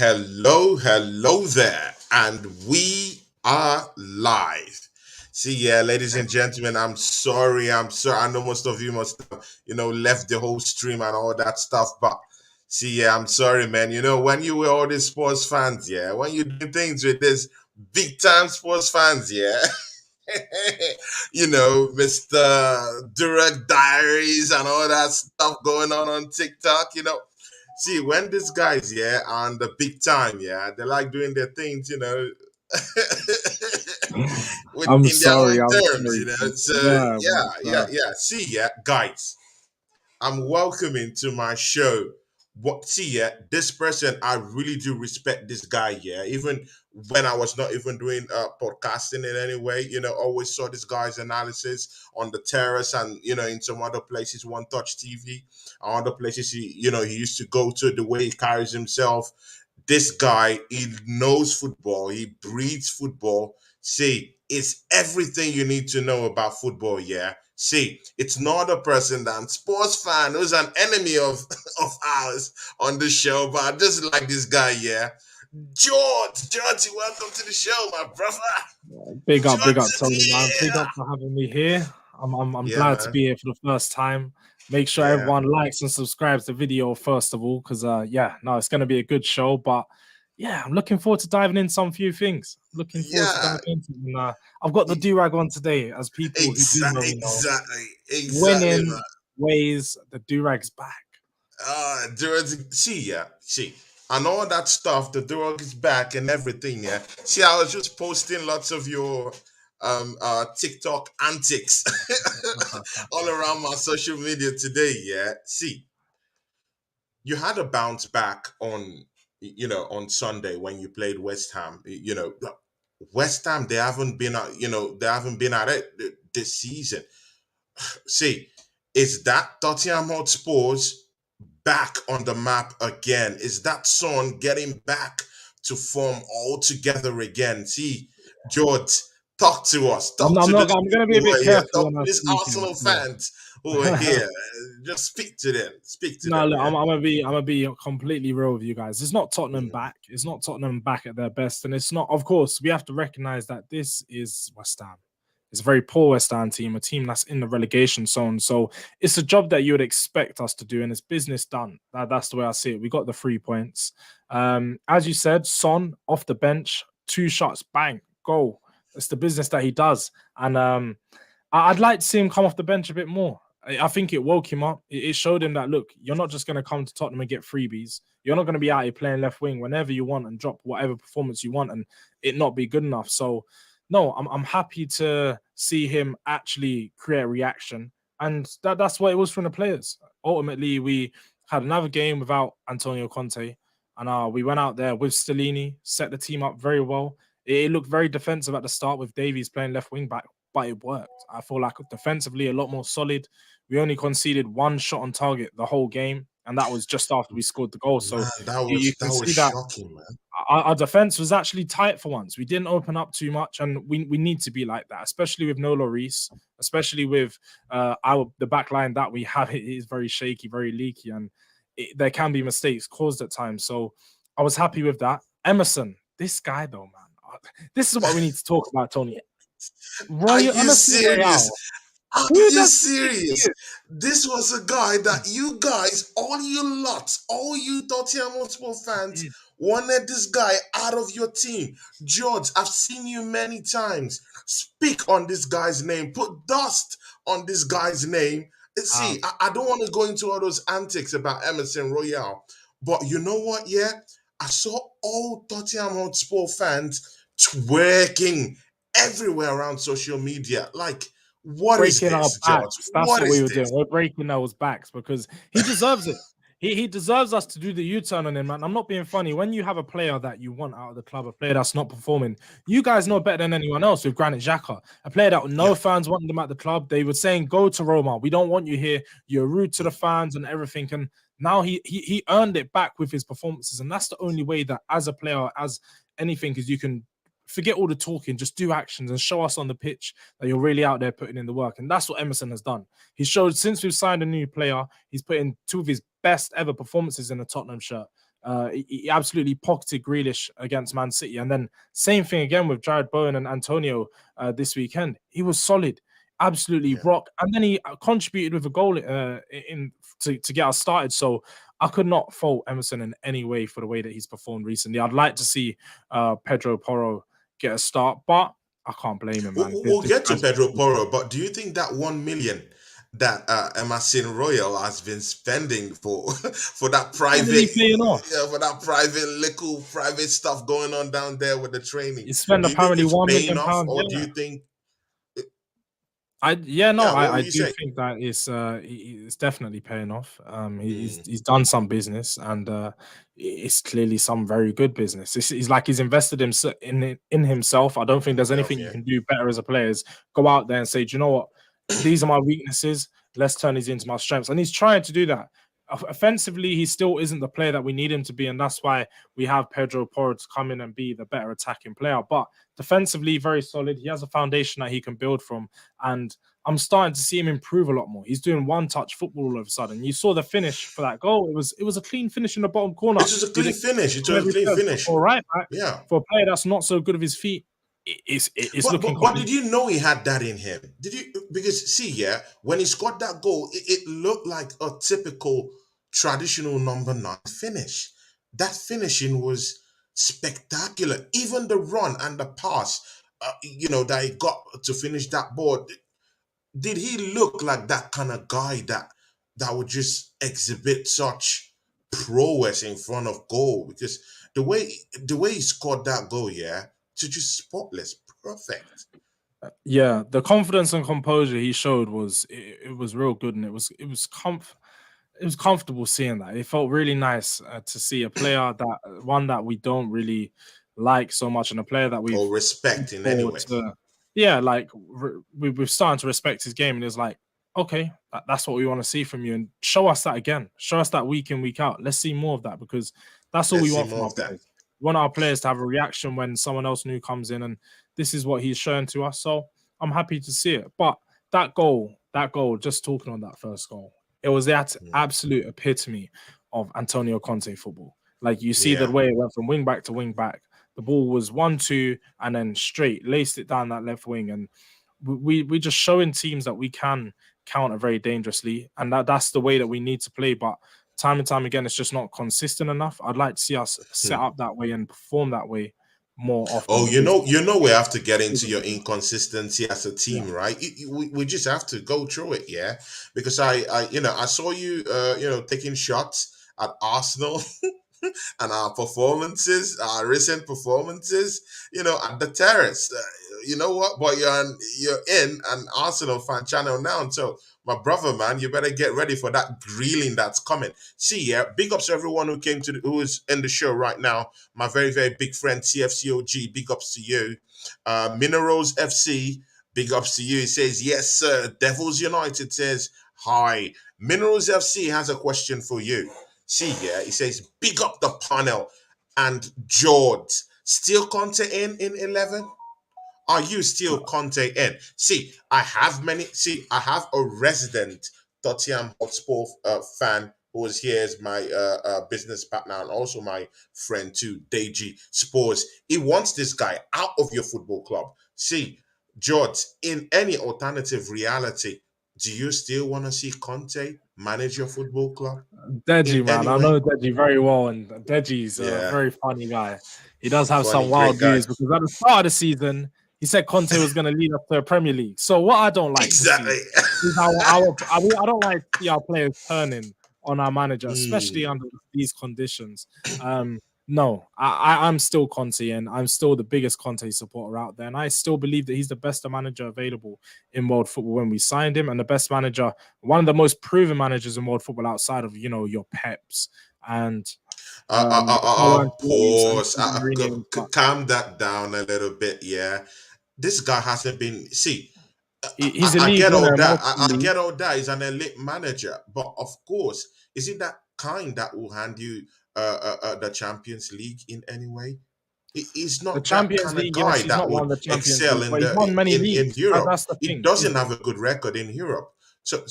Hello there, and we are live. See, yeah, ladies and gentlemen, I'm sorry. I know most of you must have, left the whole stream and all that stuff, but see, yeah, I'm sorry, man. When you were all these sports fans, yeah, when you do things with this big time sports fans, yeah, Mr. Direct Diaries and all that stuff going on TikTok, See, when these guys, yeah, are on the big time, yeah, they like doing their things, with I'm in their sorry. own I'm terms, sorry. So Yeah, yeah. See, yeah, guys, I'm welcoming to my show. What see, yeah, this person I really do respect this guy, yeah. Even when I was not even doing podcasting in any way, always saw this guy's analysis on the terrace and in some other places, One Touch TV, and other places he used to go to, the way he carries himself. This guy, he knows football, he breathes football. See, it's everything you need to know about football, yeah. See, it's not a person than sports fan who's an enemy of of ours on the show, but I just like this guy, yeah. George, welcome to the show, my brother. big George up, is Tony, man. Big here. up for having me here. I'm Yeah, glad to man. be here for the first time. Make sure Yeah, everyone likes and subscribes the video first of all, because it's gonna be a good show. But yeah, I'm looking forward to diving in some few things. Looking forward to yeah. diving into them. And, I've got the do rag on today, as people who do know me know. Exactly, man. Winning ways, the do rag's back. George, see, and all that stuff. The dog is back and everything. Yeah. See, I was just posting lots of your TikTok antics all around my social media today. Yeah. See, you had a bounce back on Sunday when you played West Ham. West Ham, they haven't been they haven't been at it this season. See, is that Tottenham Hotspurs back on the map again? Is that Son getting back to form all together again? See, George, talk to us. I'm, Talk I'm to not. these I'm gonna be people a who bit are here. careful Talk when to I these speak. Arsenal fans who are here. Just speak to them. Speak to No, them, look, yeah. I'm gonna be completely real with you guys. It's not Tottenham back. It's not Tottenham back at their best, and it's not. Of course, we have to recognize that this is West Ham. It's a very poor West Ham team, a team that's in the relegation zone. So it's a job that you would expect us to do, and it's business done. That's the way I see it. We got the 3 points. As you said, Son off the bench, 2 shots, bang, goal. It's the business that he does, and I'd like to see him come off the bench a bit more. I think it woke him up. It showed him that, look, you're not just going to come to Tottenham and get freebies. You're not going to be out here playing left wing whenever you want and drop whatever performance you want and it not be good enough. So, no, I'm happy to see him actually create a reaction. And that's what it was from the players. Ultimately, we had another game without Antonio Conte. And we went out there with Stellini, set the team up very well. It looked very defensive at the start with Davies playing left wing back, but it worked. I feel like defensively a lot more solid. We only conceded 1 shot on target the whole game, and that was just after we scored the goal. So Man, that you was can that was see that shocking, man. our defense was actually tight for once. We didn't open up too much, and we need to be like that, especially with Nola Reese, especially with the back line that we have. It is very shaky, very leaky, and there can be mistakes caused at times. So I was happy with that. Emerson, this guy though, man, this is what we need to talk about, Tony. Are Royal you Emerson serious? Royal. Are Who you does he think he serious? is? This was a guy that you guys, all you Tottenham Hotspur fans, wanted this guy out of your team. George, I've seen you many times. Speak on this guy's name. Put dust on this guy's name. See, I don't want to go into all those antics about Emerson Royale, but you know what? Yeah, I saw all Tottenham Hotspur fans twerking everywhere around social media. Like, what is Breaking our this, George? backs. That's What what we is were doing. this? We're breaking those backs because he deserves it. He deserves us to do the U-turn on him, man. I'm not being funny. When you have a player that you want out of the club, a player that's not performing, you guys know better than anyone else with Granit Xhaka, a player that no fans wanted him at the club. They were saying, go to Roma. We don't want you here. You're rude to the fans and everything. And now he earned it back with his performances. And that's the only way that as a player, as anything, is you can forget all the talking, just do actions and show us on the pitch that you're really out there putting in the work. And that's what Emerson has done. He showed since we've signed a new player, he's put in 2 of his best ever performances in a Tottenham shirt. He absolutely pocketed Grealish against Man City. And then same thing again with Jared Bowen and Antonio this weekend. He was solid, absolutely rock. And then he contributed with a goal to get us started. So I could not fault Emerson in any way for the way that he's performed recently. I'd like to see Pedro Porro get a start, but I can't blame him, man. We'll get to Pedro Porro, but do you think that 1 million that Emerson Royal has been spending for that private, for that private stuff going on down there with the training, you spend do you apparently think it's £1 paying million, off, or do you think? I do say? think that it's definitely paying off. He's done some business, and it's clearly some very good business. It's like he's invested in himself. I don't think there's anything you can do better as a player. Is go out there and say, do you know what? These are my weaknesses. Let's turn these into my strengths. And he's trying to do that. Offensively, he still isn't the player that we need him to be, and that's why we have Pedro Porro to come in and be the better attacking player. But defensively, very solid. He has a foundation that he can build from, and I'm starting to see him improve a lot more. He's doing one-touch football all of a sudden. You saw the finish for that goal. It was a clean finish in the bottom corner. It was a clean finish. It was a clean finish. All right, yeah. For a player that's not so good of his feet, it's looking. But did you know he had that in him? Did you? Because see, when he scored that goal, it looked like a typical traditional number 9 finish. That finishing was spectacular. Even the run and the pass, that he got to finish that ball. Did he look like that kind of guy that would just exhibit such prowess in front of goal? Because the way he scored that goal, to just spotless, perfect. Yeah, the confidence and composure he showed was real good, and it was comfortable seeing that. It felt really nice to see a player that we don't really like so much, and a player that we respect in any way. We're starting to respect his game, and it's like, okay, that's what we want to see from you, and show us that again. Show us that week in, week out. Let's see more of that, because that's all we want from our players. We want our players to have a reaction when someone else new comes in, and this is what he's shown to us. So I'm happy to see it. But that goal, just talking on that first goal, it was the absolute epitome of Antonio Conte football. Like, you see the way it went from wing back to wing back. The ball was 1-2 and then straight, laced it down that left wing. And we just showing teams that we can counter very dangerously. And that's the way that we need to play. But time and time again, it's just not consistent enough. I'd like to see us set up that way and perform that way more often. Oh, we have to get into your inconsistency as a team, right? We just have to go through it, because I saw you, taking shots at Arsenal and our recent performances, at the terrace. You know what? But you're in an Arsenal fan channel now, so my brother, man, you better get ready for that grilling that's coming. See, big ups to everyone who is in the show right now. My very, very big friend CFCOG, big ups to you. Minerals FC, big ups to you. He says, yes, sir. Devils United says, hi. Minerals FC has a question for you. See, he says, big up the panel. And George, still Conte in 11? Are you still Conte in? See, I have a resident Tottenham Hotspur fan who is here as my business partner and also my friend too, Deji Spurs. He wants this guy out of your football club. See, George, in any alternative reality, do you still want to see Conte manage your football club? Deji, man, I know Deji very well, and Deji's a very funny guy. He does have some wild views, because at the start of the season, he said Conte was going to lead us to a Premier League. So what I don't like is I don't like to see our players turning on our manager, especially under these conditions. No, I'm still Conte, and I'm still the biggest Conte supporter out there. And I still believe that he's the best manager available in world football when we signed him, and the best manager, one of the most proven managers in world football outside of, your Peps and pause. Calm that down a little bit. This guy hasn't been. See, he's I get all that. I get all that. He's an elite manager, but of course, is it that kind that will hand you the Champions League in any way? He's not the Champions that kind League, of guy he's that not won would the Champions excel League, in Europe. That's the thing. He doesn't have a good record in Europe. So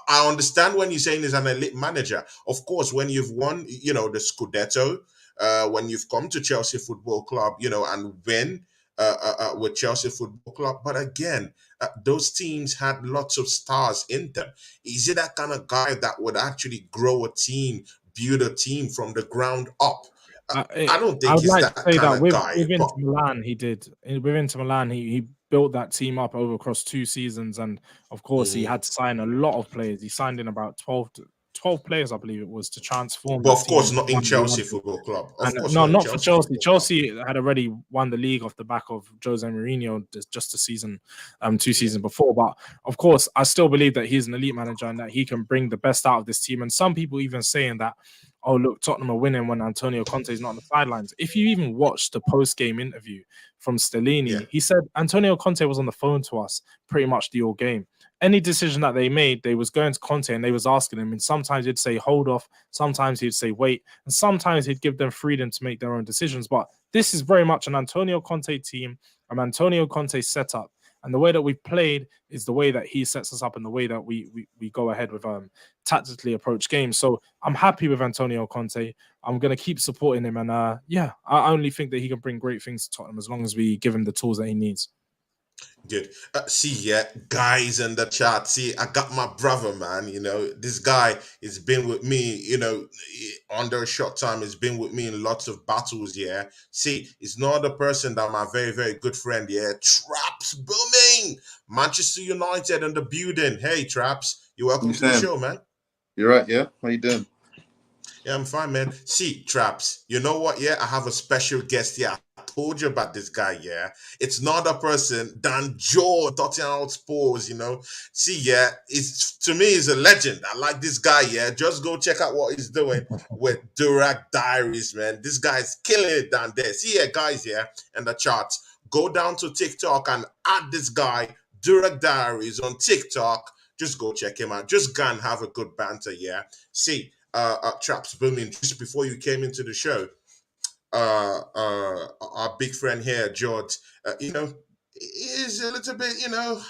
I understand when you're saying he's an elite manager. Of course, when you've won, the Scudetto, when you've come to Chelsea Football Club, and win with Chelsea Football Club. But again, those teams had lots of stars in them. Is he that kind of guy that would actually grow a team, build a team from the ground up? I don't I think would he's like to that say kind that of guy. with But Inter Milan, he did. With Inter Milan, he built that team up over across 2 seasons, and of course, he had to sign a lot of players. He signed in about 12 players, I believe it was, to transform but that of course team. not in Chelsea Football Club. Of And course no, not in not for Chelsea Chelsea. Football Club. Chelsea had already won the league off the back of Jose Mourinho just a season, 2 seasons before. But of course, I still believe that he's an elite manager and that he can bring the best out of this team. And some people even saying that, oh, look, Tottenham are winning when Antonio Conte is not on the sidelines. If you even watch the post-game interview from Yeah. Stellini, he said Antonio Conte was on the phone to us pretty much the whole game. Any decision that they made, they was going to Conte and they was asking him. And sometimes he'd say, hold off. Sometimes he'd say, wait. And sometimes he'd give them freedom to make their own decisions. But this is very much an Antonio Conte team, an Antonio Conte setup. And the way that we've played is the way that he sets us up and the way that we go ahead with tactically approach games. So I'm happy with Antonio Conte. I'm going to keep supporting him. And I only think that he can bring great things to Tottenham as long as we give him the tools that he needs. Good. Guys in the chat. See, I got my brother, man. This guy has been with me, under a short time. He's been with me in lots of battles, yeah. See, it's not the person that my very, very good friend, yeah. Traps booming. Manchester United in the building. Hey, Traps, you're welcome to the show, man. You're right, yeah? How you doing? Yeah, I'm fine, man. See, Traps, you know what? Yeah, I have a special guest here. I told you about this guy, yeah. It's not a person than Joe Tottenham Spurs, See, yeah, to me, he's a legend. I like this guy, yeah. Just go check out what he's doing with Durak Diaries, man. This guy's killing it down there. See, yeah, guys, yeah, in the charts. Go down to TikTok and add this guy, Durak Diaries, on TikTok. Just go check him out. Just go and have a good banter, yeah. See, Traps booming, just before you came into the show, our big friend here, George, is a little bit,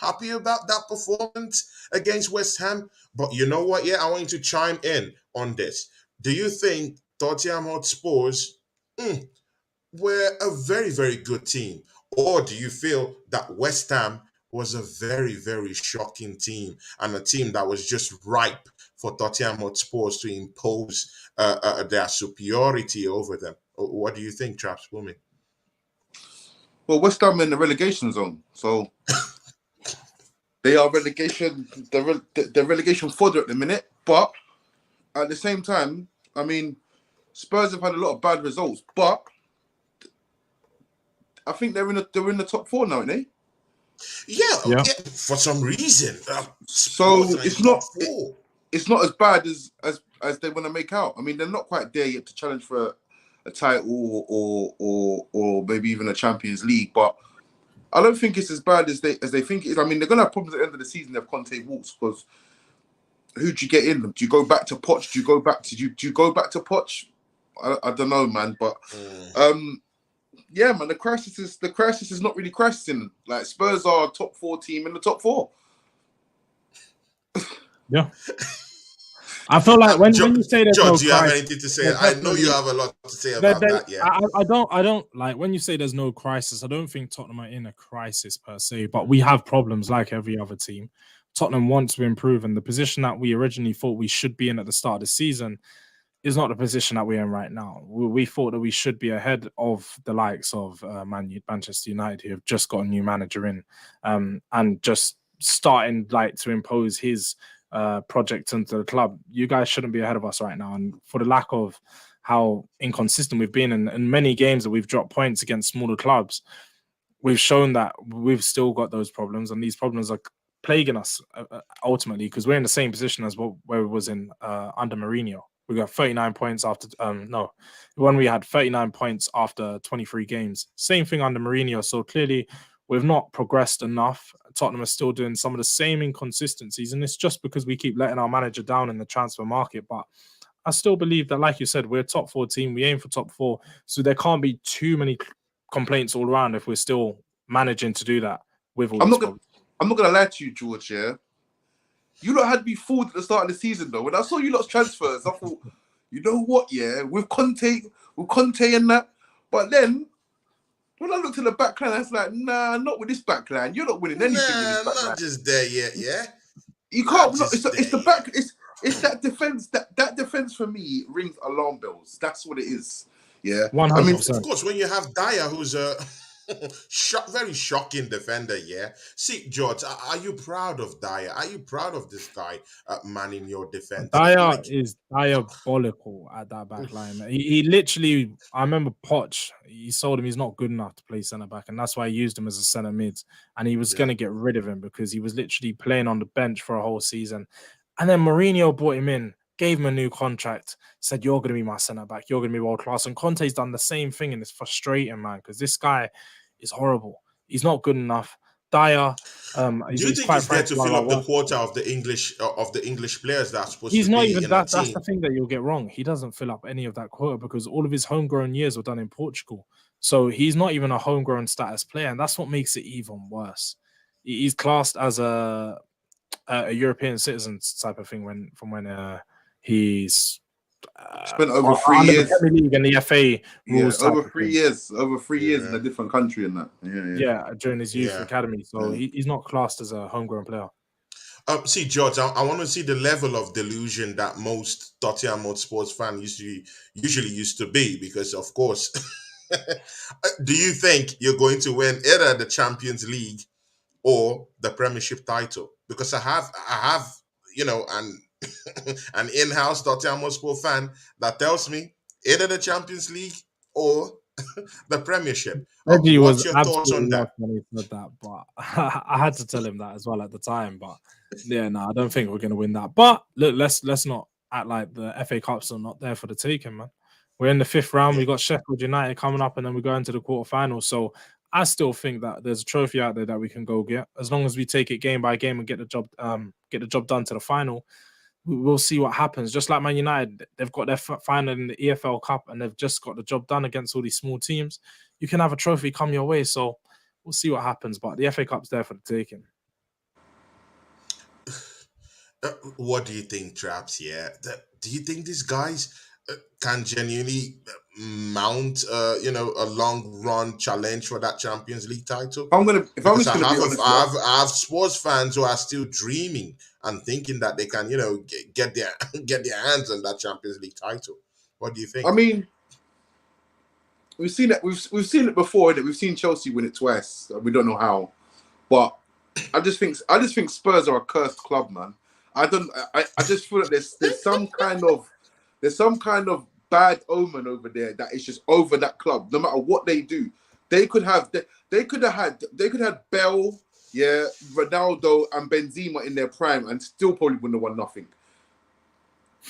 happy about that performance against West Ham. But you know what? Yeah, I want you to chime in on this. Do you think Tottenham Hotspurs were a very, very good team? Or do you feel that West Ham was a very, very shocking team and a team that was just ripe for Tottenham Hotspurs to impose their superiority over them? What do you think, Traps Woman? Well, West Ham in the relegation zone, so they are relegation. They're relegation fodder at the minute. But at the same time, I mean, Spurs have had a lot of bad results, but I think they're in the top four now, aren't they? Yeah. For some reason. So it's not as bad as they want to make out. I mean, they're not quite there yet to challenge for a title or maybe even a Champions League, but I don't think it's as bad as they think it is. I mean, they're gonna have problems at the end of the season if Conte walks, because who do you get in them? Do you go back to Poch? Do you go back to Poch? I don't know, man, but yeah, man, the crisis is not really crisising. Like, Spurs are a top four team in the top four. Yeah. I feel like when you say there's no do you have crisis, anything to say? I know you have a lot to say about that. Yeah, I don't like when you say there's no crisis. I don't think Tottenham are in a crisis per se, but we have problems like every other team. Tottenham wants to improve, and the position that we originally thought we should be in at the start of the season is not the position that we're in right now. We thought that we should be ahead of the likes of Manchester United, who have just got a new manager in, and just starting to impose his project into the club. You guys shouldn't be ahead of us right now. And for the lack of how inconsistent we've been in many games that we've dropped points against smaller clubs, we've shown that we've still got those problems, and these problems are plaguing us ultimately, because we're in the same position as where we was in under Mourinho. We got 39 points after when we had 39 points after 23 games. Same thing under Mourinho. So clearly we've not progressed enough. Tottenham are still doing some of the same inconsistencies, and it's just because we keep letting our manager down in the transfer market. But I still believe that, like you said, we're a top four team. We aim for top four, so there can't be too many complaints all around if we're still managing to do that with all I'm this not gonna lie to you, George. Yeah, You lot had me fooled at the start of the season, though. When I saw you lot's transfers, I thought, you know what, yeah, with Conte and that. But then, when I looked at the back line, I was like, nah, not with this back line. You're not winning anything with this back line. Not just there yet, yeah. You can't. It's the back. It's that defense. That defense for me rings alarm bells. That's what it is. Yeah. 100%. I mean, Of course, when you have Dyer, who's a very shocking defender, yeah. See, George, are you proud of Dyer? Are you proud of this guy manning your defense? Dyer is diabolical at that back line. He literally, I remember Poch, he told him he's not good enough to play centre back, and that's why he used him as a centre mid. And he was going to get rid of him because he was literally playing on the bench for a whole season. And then Mourinho brought him in, gave him a new contract, said, you're going to be my centre back, you're going to be world class. And Conte's done the same thing, and it's frustrating, man, because this guy is horrible. He's not good enough. Dyer, do you think he's there to fill up the quota of the English players that's supposed to be? He's not even that. That's the thing that you'll get wrong. He doesn't fill up any of that quota because all of his homegrown years were done in Portugal. So he's not even a homegrown status player, and that's what makes it even worse. He's classed as a European citizen type of thing when he's spent over 3 years the Premierleague and the FA rules. Over 3 years in a different country and that. Yeah, during his youth academy. So he's not classed as a homegrown player. See, George, I want to see the level of delusion that most Tottenham Hotspurs fans usually used to be, because of course, do you think you're going to win either the Champions League or the Premiership title? Because I have, an in-house Tottenham Hotspur fan that tells me either the Champions League or the Premiership. Reggie What's was your thoughts on that? When he said that, but I had to tell him that as well at the time. But I don't think we're going to win that. But look, let's not act like the FA Cups are not there for the taking, man. We're in the 5th round. We got Sheffield United coming up, and then we go into the quarterfinals. So I still think that there's a trophy out there that we can go get, as long as we take it game by game and get the job done to the final. We'll see what happens. Just like Man United, they've got their final in the EFL Cup and they've just got the job done against all these small teams. You can have a trophy come your way, so we'll see what happens. But the FA Cup's there for the taking. What do you think, Traps? Yeah, do you think these guys can genuinely mount, a long run challenge for that Champions League title? I have Spurs fans who are still dreaming and thinking that they can, get their hands on that Champions League title. What do you think? I mean, we've seen it. We've seen it before. That we've seen Chelsea win it twice. We don't know how, but I just think Spurs are a cursed club, man. I just feel like there's some kind of bad omen over there that is just over that club. No matter what they do, they could have had Bell, Ronaldo and Benzema in their prime and still probably wouldn't have won nothing.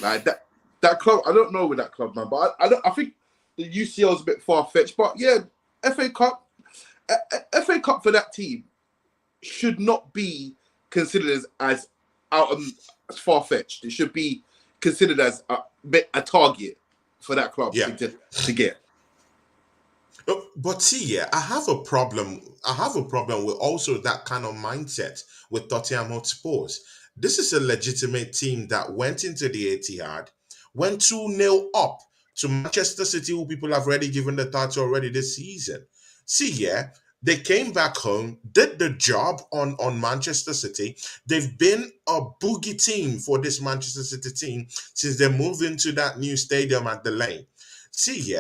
Like that club, I don't know with that club, man. But I think the UCL is a bit far fetched. But yeah, FA Cup for that team should not be considered as far fetched. It should be considered as a target for that club to get. But see, I have a problem. With also that kind of mindset with Tottenham Hotspurs. This is a legitimate team that went into the Etihad, went 2-0 up to Manchester City, who people have already given the title already this season. See, they came back home, did the job on Manchester City. They've been a boogie team for this Manchester City team since they moved into that new stadium at the Lane. See,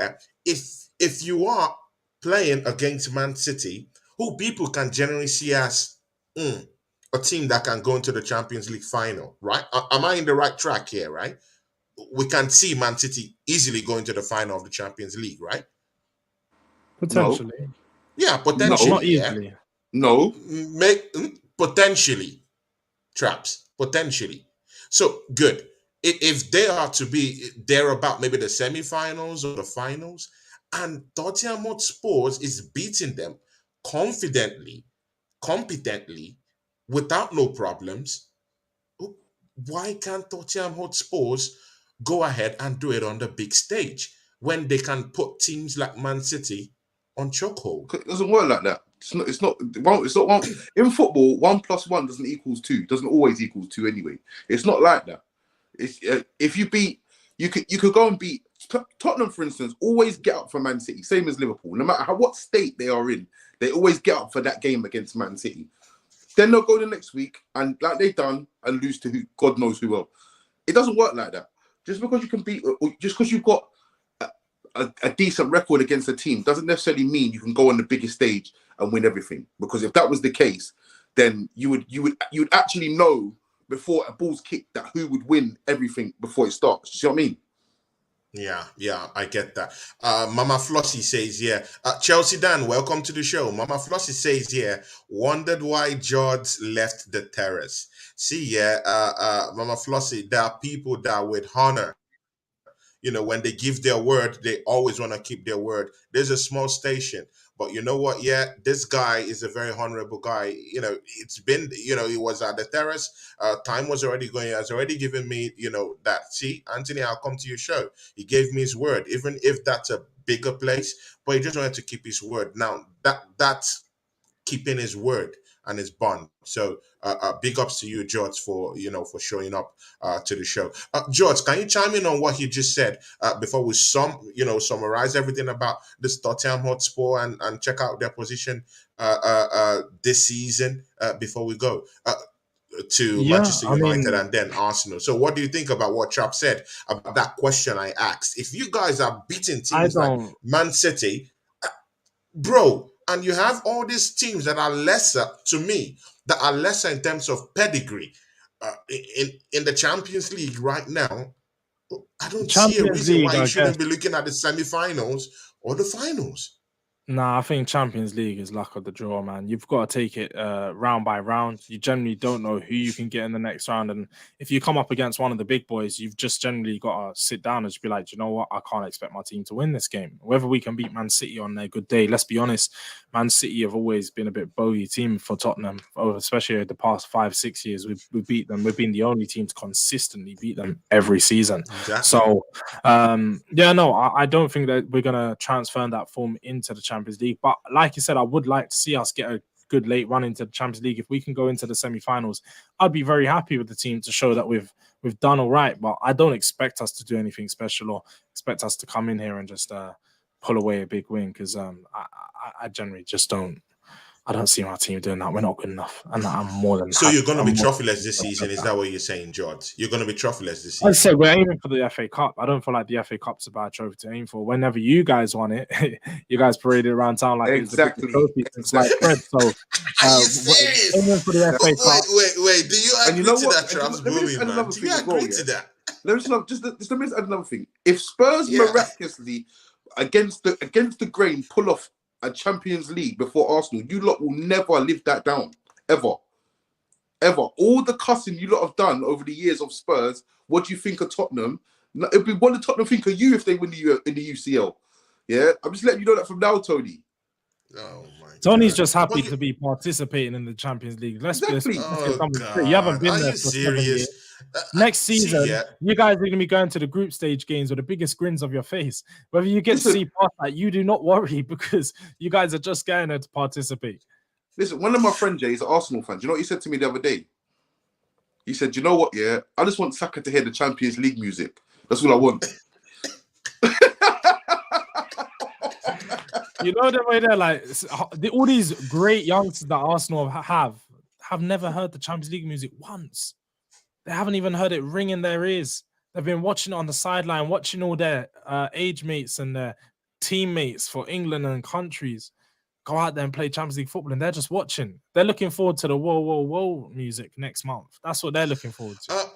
if you are playing against Man City, who people can generally see as a team that can go into the Champions League final, right? Am I in the right track here, right? We can see Man City easily going to the final of the Champions League, right? Potentially. No. Yeah, potentially. Not easily. No. Potentially. Traps. Potentially. So, good. If they are to be there about maybe the semi-finals or the finals, and Tottenham Hotspurs is beating them confidently, competently, without no problems, why can't Tottenham Hotspurs go ahead and do it on the big stage when they can put teams like Man City on chokehold? It doesn't work like that. It's not one. In football, 1 + 1 doesn't equals 2. Doesn't always equals 2 anyway. It's not like that. It's if you beat, you could go and beat Tottenham, for instance. Always get up for Man City. Same as Liverpool. No matter what state they are in, they always get up for that game against Man City. Then they'll go the next week and like they've done and lose to God knows who else. It doesn't work like that. Just because you can beat, or just because you've got a decent record against a team doesn't necessarily mean you can go on the biggest stage and win everything. Because if that was the case, then you would actually know before a ball's kicked that who would win everything before it starts. You see what I mean? Yeah, I get that. Mama Flossie says, yeah. Chelsea Dan, welcome to the show. Mama Flossie says, yeah, wondered why George left the terrace. See, Mama Flossie, there are people that with honor, when they give their word, they always want to keep their word. There's a small station, but you know what? Yeah, this guy is a very honorable guy. It's been, he was at the terrace. Time was already going. He has already given me, that. See, Anthony, I'll come to your show. He gave me his word, even if that's a bigger place, but he just wanted to keep his word. Now, that's keeping his word and his bond. So big ups to you, George, for showing up to the show. George, can you chime in on what he just said before we summarize everything about this Tottenham Hotspur and check out their position this season before we go to Manchester United and then Arsenal. So what do you think about what Trap said about that question I asked? If you guys are beating teams like Man City, bro, and you have all these teams that are lesser, to me, that are lesser in terms of pedigree in the Champions League right now, I don't see a reason why you shouldn't be looking at the semi-finals or the finals. Nah, I think Champions League is luck of the draw, man. You've got to take it round by round. You generally don't know who you can get in the next round. And if you come up against one of the big boys, you've just generally got to sit down and just be like, you know what? I can't expect my team to win this game. Whether we can beat Man City on their good day, let's be honest, Man City have always been a bit bogey team for Tottenham, especially the past 5-6 years. We beat them. We've been the only team to consistently beat them every season. Exactly. So, I don't think that we're going to transfer that form into the Champions League, but like you said, I would like to see us get a good late run into the Champions League. If we can go into the semi-finals, I'd be very happy with the team to show that we've done all right. But I don't expect us to do anything special or expect us to come in here and just pull away a big win, because I generally just don't. I don't see my team doing that. We're not good enough, and I'm more than. So you're going to be trophyless this season? Is that what you're saying, George? You're going to be trophyless this season? I said we're aiming for the FA Cup. I don't feel like the FA Cup's a bad trophy to aim for. Whenever you guys won it, you guys paraded around town like exactly. It was the biggest trophy since like Fred. So are you serious? Aiming for the FA Cup. Wait. Do you agree to that, Travis Booming, man? Do you agree to that? Let me add another thing. If Spurs miraculously against the grain pull off a Champions League before Arsenal, you lot will never live that down. Ever. All the cussing you lot have done over the years of Spurs, what do you think of Tottenham? It'd be what did Tottenham think of you if they win in the UCL? Yeah? I'm just letting you know that from now, Tony. Oh my Tony's God. just happy to be participating in the Champions League. Let's get something God. straight. You haven't been Are there you for 7 serious? years. Next season, you guys are going to be going to the group stage games with the biggest grins of your face. Whether you get to see past that, you do not worry, because you guys are just going there to participate. Listen, one of my friends, Jay, is an Arsenal fan. Do you know what he said to me the other day? He said, you know what, yeah? I just want Saka to hear the Champions League music. That's all I want. You know the way they're like, all these great youngsters that Arsenal have never heard the Champions League music once. They haven't even heard it ring in their ears. They've been watching it on the sideline, watching all their age mates and their teammates for England and countries go out there and play Champions League football, and they're just watching. They're looking forward to the whoa, whoa, whoa music next month. That's what they're looking forward to.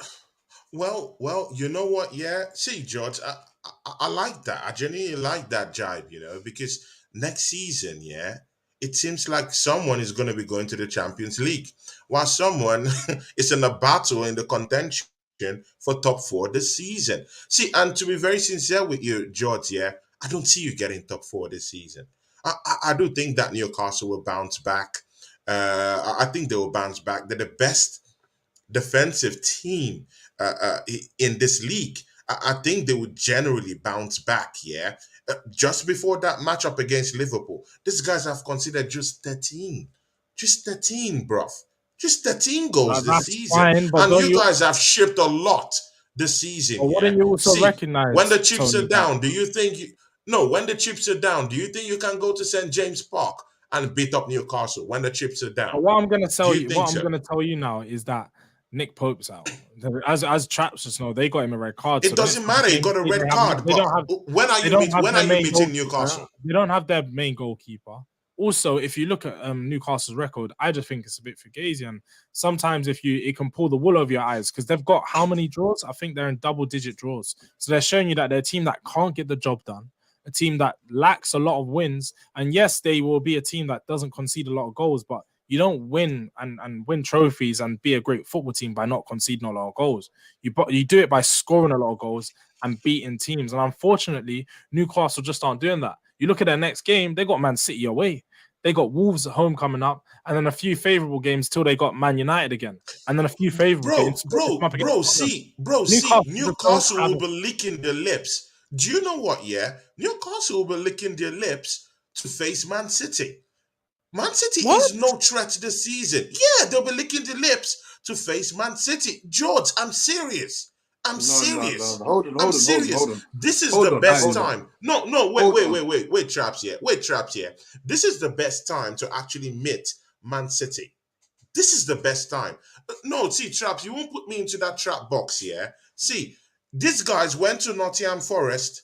Well, you know what? Yeah, see, George, I like that. I genuinely like that jibe, because next season, it seems like someone is going to be going to the Champions League, while someone is in a battle in the contention for top 4 this season. See, and to be very sincere with you, George, I don't see you getting top 4 this season. I do think that Newcastle will bounce back. I think they will bounce back. They're the best defensive team in this league. I think they would generally bounce back, Just before that matchup against Liverpool, these guys have considered just 13, bruv. Just 13 goals this That's season. fine, but And don't you you? guys have shipped a lot this season, But yeah? wouldn't you also See, when the recognize, chips Tony, are that down, do you think you... No, when the chips are down, do you think you can go to St. James Park and beat up Newcastle when the chips are down? but what I'm gonna Do tell you you, think what I'm so? gonna tell you now is that Nick Pope's out. As traps just know, they got him a red card. It So the next doesn't couple matter. He games, got a red card, they but don't have they don't have when are their you main meeting goalkeeper. Newcastle? They don't have their main goalkeeper. Also, if you look at Newcastle's record, I just think it's a bit fugazi. And sometimes it can pull the wool over your eyes because they've got how many draws? I think they're in double-digit draws. So they're showing you that they're a team that can't get the job done, a team that lacks a lot of wins. And yes, they will be a team that doesn't concede a lot of goals, but you don't win and win trophies and be a great football team by not conceding a lot of goals. You do it by scoring a lot of goals and beating teams. And unfortunately, Newcastle just aren't doing that. You look at their next game, they got Man City away. They got Wolves at home coming up, and then a few favourable games till they got Man United again. And then a few favourable games. Newcastle will be licking their lips. Do you know what, yeah? Newcastle will be licking their lips to face Man City. Man City is no threat this season. Yeah, they'll be licking their lips to face Man City. George, I'm serious. I'm serious. No. Hold on. This is the best time. No, wait, traps here. This is the best time to actually meet Man City. This is the best time. No, see, traps, you won't put me into that trap box here. See, these guys went to Nottingham Forest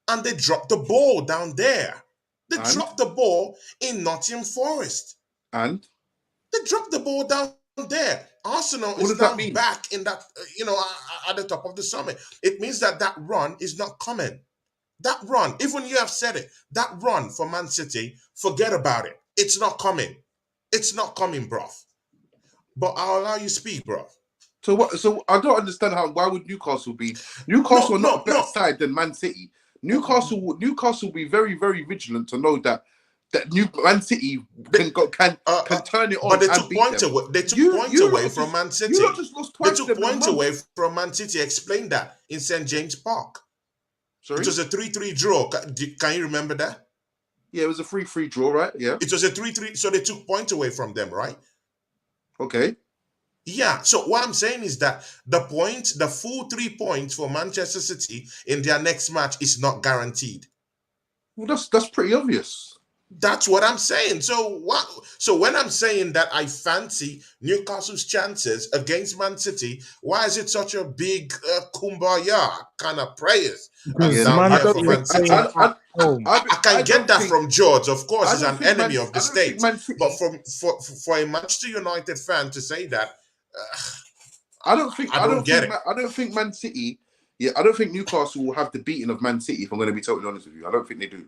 and they dropped the ball down there. They dropped the ball in Nottingham Forest. And? They dropped the ball down there. Arsenal is now back in that, at the top of the summit. It means that run is not coming. That run, even you have said it, that run for Man City, forget about it. It's not coming. It's not coming, bruv. But I'll allow you speak, bruv. So what? So I don't understand why would Newcastle be? Newcastle are not a better side than Man City. Newcastle will be very, very vigilant to know that Man City can turn it on. But they took points away. They took points away from Man City. You just lost twice. They took points away from Man City. Explain that in St. James Park. Sorry? It was a 3-3 draw. Can you remember that? Yeah, it was a 3-3 draw, right? Yeah. It was a 3-3. So they took points away from them, right? Okay. Yeah. So what I'm saying is that the full 3 points for Manchester City in their next match is not guaranteed. Well, that's pretty obvious. That's what I'm saying. So when I'm saying that I fancy Newcastle's chances against Man City, why is it such a big kumbaya kind of prayers? I can get that from George. Of course, he's an enemy of the state. But for a Manchester United fan to say that, I don't think Man City. Yeah, I don't think Newcastle will have the beating of Man City. If I'm going to be totally honest with you, I don't think they do.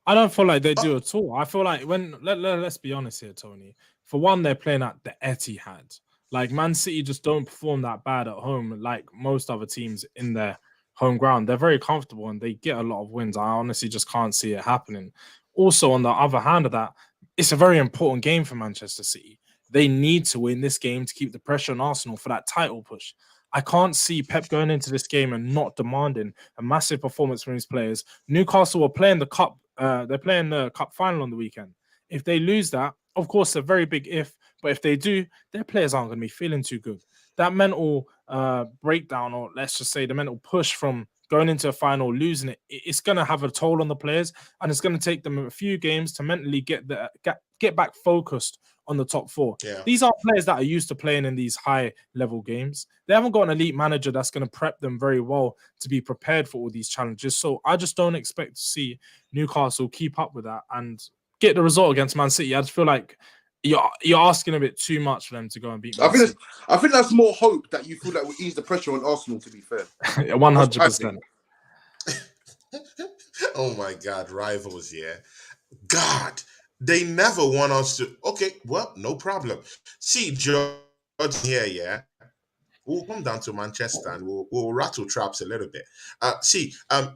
I don't feel like they do at all. I feel like let's be honest here, Tony. For one, they're playing at the Etihad. Like Man City just don't perform that bad at home like most other teams in their home ground. They're very comfortable and they get a lot of wins. I honestly just can't see it happening. Also, on the other hand of that, it's a very important game for Manchester City. They need to win this game to keep the pressure on Arsenal for that title push. I can't see Pep going into this game and not demanding a massive performance from his players. Newcastle are playing the cup. They're playing the cup final on the weekend. If they lose that, of course, a very big if. But if they do, their players aren't going to be feeling too good. That mental breakdown, or let's just say the mental push from going into a final, losing it, it's going to have a toll on the players, and it's going to take them a few games to mentally get back focused on the top four. Yeah. These are players that are used to playing in these high-level games. They haven't got an elite manager that's going to prep them very well to be prepared for all these challenges. So I just don't expect to see Newcastle keep up with that and get the result against Man City. I just feel like you're asking a bit too much for them to go and beat Man City. I think that's more hope that you feel like will ease the pressure on Arsenal, to be fair. 100%. Oh my God, rivals, yeah. God, they never want us to. Okay, well, no problem. See, George here, yeah. We'll come down to Manchester and we'll rattle traps a little bit.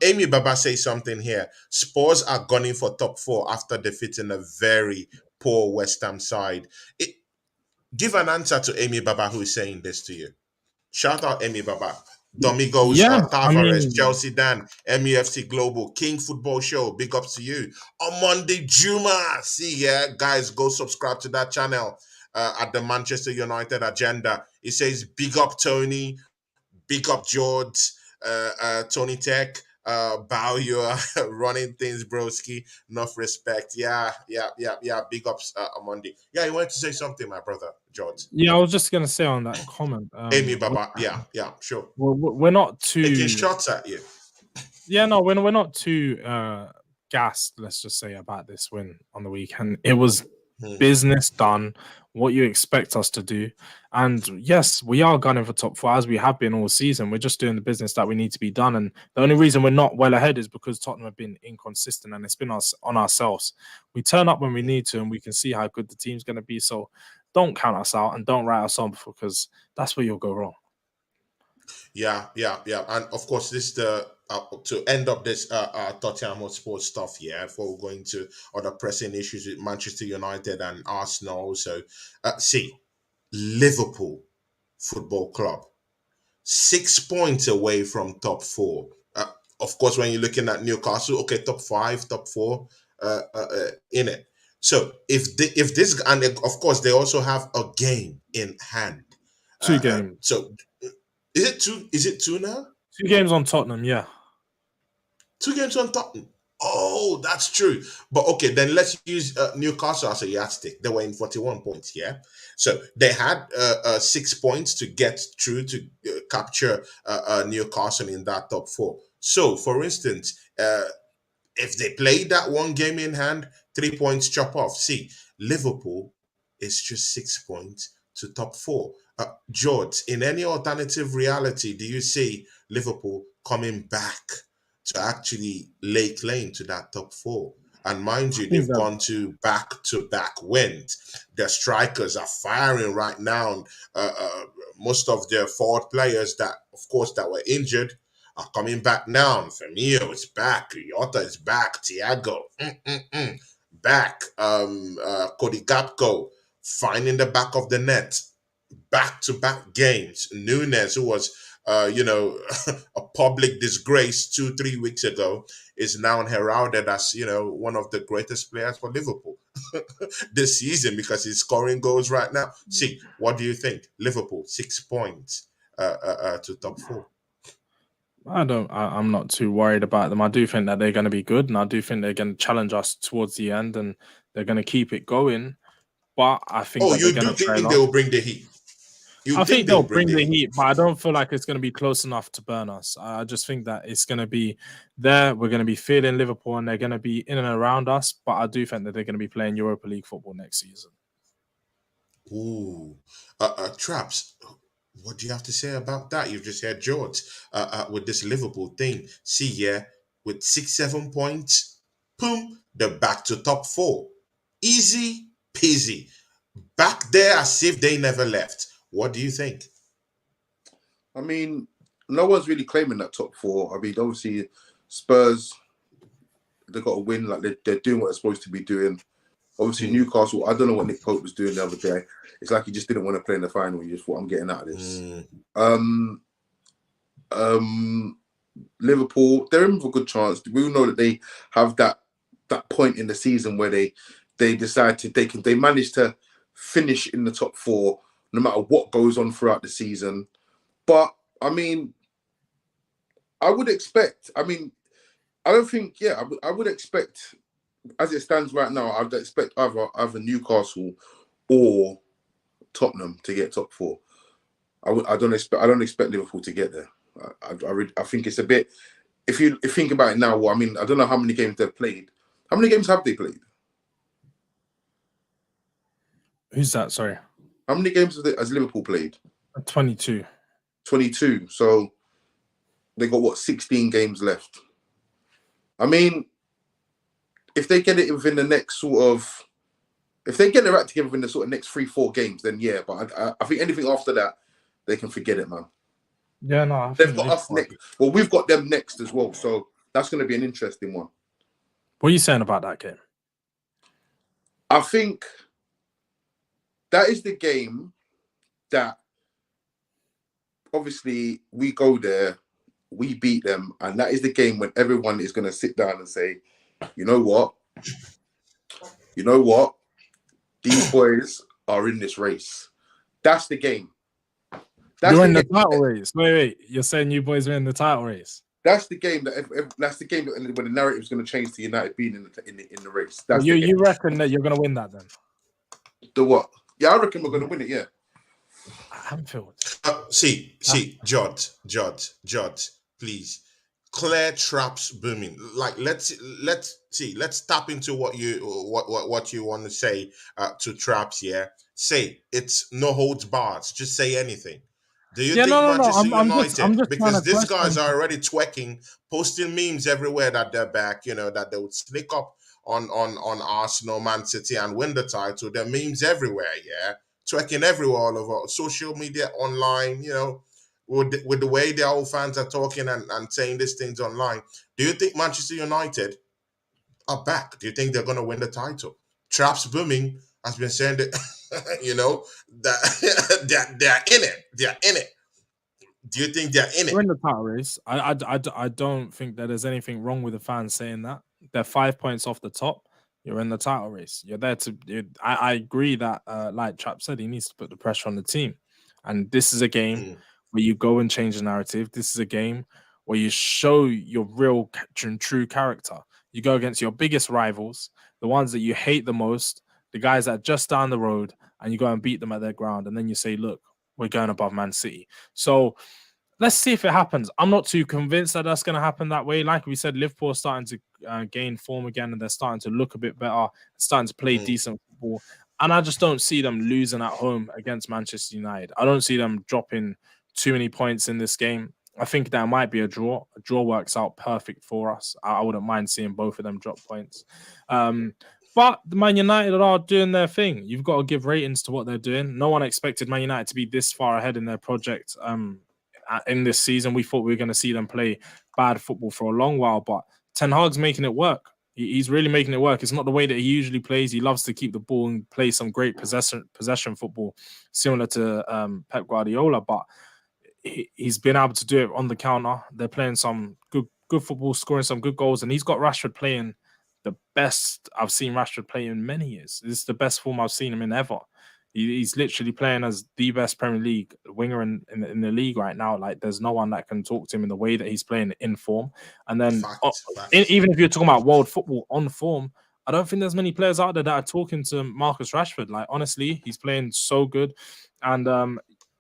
Amy Baba says something here. Spurs are gunning for top four after defeating a very poor West Ham side. Give an answer to Amy Baba who is saying this to you. Shout out Amy Baba. Domingos Yeah, I Tavares, mean, Chelsea Dan, MUFC Global, King Football Show. Big ups to you. On Monday, Juma. See, yeah, guys, go subscribe to that channel at the Manchester United Agenda. It says, big up Tony, big up George, Tony Tech. Bow, you are running things, broski. Enough respect. Yeah. Big ups on Monday. Yeah, you wanted to say something, my brother, George. yeah, I was just gonna say on that comment. Amy Baba. Yeah, sure. We're not Taking too. shots at you. Yeah, no, we're not too gassed. Let's just say about this win on the weekend. It was business done. What you expect us to do, and yes, we are gunning for top 4 as we have been all season. We're just doing the business that we need to be done, and the only reason we're not well ahead is because Tottenham have been inconsistent, and it's been us on ourselves. We turn up when we need to, and we can see how good the team's going to be. So, don't count us out and don't write us off because that's where you'll go wrong. Yeah. And of course, this is the to end up this Tottenham Hotspur stuff, yeah, before we go into other pressing issues with Manchester United and Arsenal. So, see, Liverpool Football Club, 6 points away from top 4. Of course, when you're looking at Newcastle, okay, top 5, top 4, in it. So if this, and of course they also have a game in hand. 2 games. So is it two? Is it 2 now? 2 games on Tottenham, yeah. 2 games on Tottenham. Oh, that's true. But okay, then let's use Newcastle as a yardstick. They were in 41 points, yeah. So they had 6 points to get through to capture Newcastle in that top 4. So, for instance, if they play that one game in hand, 3 points chop off. See, Liverpool is just 6 points to top 4. George, in any alternative reality, do you see Liverpool coming back to actually lay claim to that top 4? And mind you, they've gone to back wins. Their strikers are firing right now. Most of their forward players that were injured are coming back now. Firmino is back. Jota is back. Thiago back. Cody Gakpo finding the back of the net. Back-to-back games. Nunes, who was, a public disgrace 2-3 weeks ago, is now heralded as, one of the greatest players for Liverpool this season because he's scoring goals right now. See, what do you think? Liverpool, 6 points to top 4. I'm not too worried about them. I do think that they're going to be good, and I do think they're going to challenge us towards the end, and they're going to keep it going. But I think that you they're going do to trail think us. they will bring the heat? I think they'll bring the heat, but I don't feel like it's going to be close enough to burn us. I just think that it's going to be there. We're going to be feeling Liverpool, and they're going to be in and around us. But I do think that they're going to be playing Europa League football next season. Ooh, Traps, what do you have to say about that? You've just heard George with this Liverpool thing. See, yeah, with 6-7 points, boom, they're back to top 4. Easy peasy. Back there as if they never left. What do you think? I mean, no one's really claiming that top 4. I mean, obviously, Spurs, they've got to win. Like they're doing what they're supposed to be doing. Obviously, Newcastle, I don't know what Nick Pope was doing the other day. It's like he just didn't want to play in the final. He just thought, I'm getting out of this. Liverpool, they're in for a good chance. We all know that they have that point in the season where they decide they manage to finish in the top 4 no matter what goes on throughout the season. But I mean, I would expect. I mean, I don't think. Yeah, I would expect, as it stands right now, I'd expect either Newcastle or Tottenham to get top 4. I don't expect Liverpool to get there. I think it's a bit. If you think about it now, well, I mean, I don't know how many games they've played. How many games have they played? Who's that? Sorry. How many games has Liverpool played? 22. 22. So they got 16 games left. I mean, if they get it within the next if they get their act together within the next 3-4 games, then yeah. But I think anything after that, they can forget it, man. Yeah, no. They've got us next. Well, we've got them next as well. So that's going to be an interesting one. What are you saying about that game? I think that is the game that obviously we go there, we beat them, and that is the game when everyone is going to sit down and say, you know what? These boys are in this race. That's the game. You're in the title race. Wait. You're saying you boys are in the title race? That's the game that when the narrative is going to change to United being in the race. That's you reckon that you're going to win that then? The what? Yeah, I reckon we're going to win it. Yeah. Anfield. See, Judge, please. Clear traps booming. Like let's tap into what you want to say to traps. Yeah, say it's no holds bars. Just say anything. Do you think Manchester United? Because these guys are already twerking, posting memes everywhere that they're back. You know that they would sneak up on Arsenal, ManCity, and win the title. There are memes everywhere. Yeah, twerking everywhere, all over social media, online. You know. With the way the old fans are talking and saying these things online, do you think Manchester United are back? Do you think they're going to win the title? Traps booming has been saying that, that they're in it. They're in it. Do you think they're in it? We're in the title race. I don't think that there's anything wrong with the fans saying that. They're 5 points off the top. You're in the title race. You're there to. I agree that, like Trap said, he needs to put the pressure on the team, and this is a game where you go and change the narrative. This is a game where you show your real and true character. You go against your biggest rivals, the ones that you hate the most, the guys that are just down the road, and you go and beat them at their ground. And then you say, look, we're going above Man City. So let's see if it happens. I'm not too convinced that that's going to happen that way. Like we said, Liverpool are starting to gain form again, and they're starting to look a bit better, starting to play decent football. And I just don't see them losing at home against Manchester United. I don't see them dropping too many points in this game. I think that might be a draw. A draw works out perfect for us. I wouldn't mind seeing both of them drop points. But the Man United are doing their thing. You've got to give ratings to what they're doing. No one expected Man United to be this far ahead in their project in this season. We thought we were going to see them play bad football for a long while, but Ten Hag's making it work. He's really making it work. It's not the way that he usually plays. He loves to keep the ball and play some great possession football, similar to Pep Guardiola, but he's been able to do it on the counter. They're playing some good football, scoring some good goals, and he's got Rashford playing the best I've seen Rashford play in many years. This is the best form I've seen him in ever. He's literally playing as the best Premier League winger in the league right now. Like, there's no one that can talk to him in the way that he's playing in form. And then even if you're talking about world football on form, I don't think there's many players out there that are talking to Marcus Rashford. Like, honestly, he's playing so good. And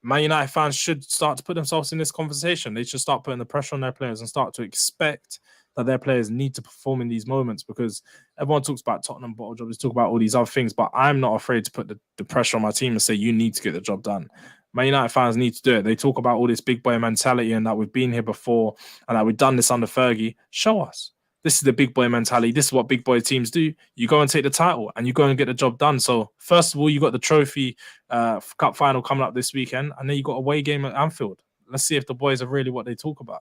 Man United fans should start to put themselves in this conversation. They should start putting the pressure on their players and start to expect that their players need to perform in these moments, because everyone talks about Tottenham bottle jobbers, talk about all these other things, but I'm not afraid to put the pressure on my team and say, you need to get the job done. Man United fans need to do it. They talk about all this big boy mentality and that we've been here before and that we've done this under Fergie. Show us. This is the big boy mentality. This is what big boy teams do. You go and take the title and you go and get the job done. So first of all, you got the trophy cup final coming up this weekend, and then you got a away game at Anfield. Let's see if the boys are really what they talk about.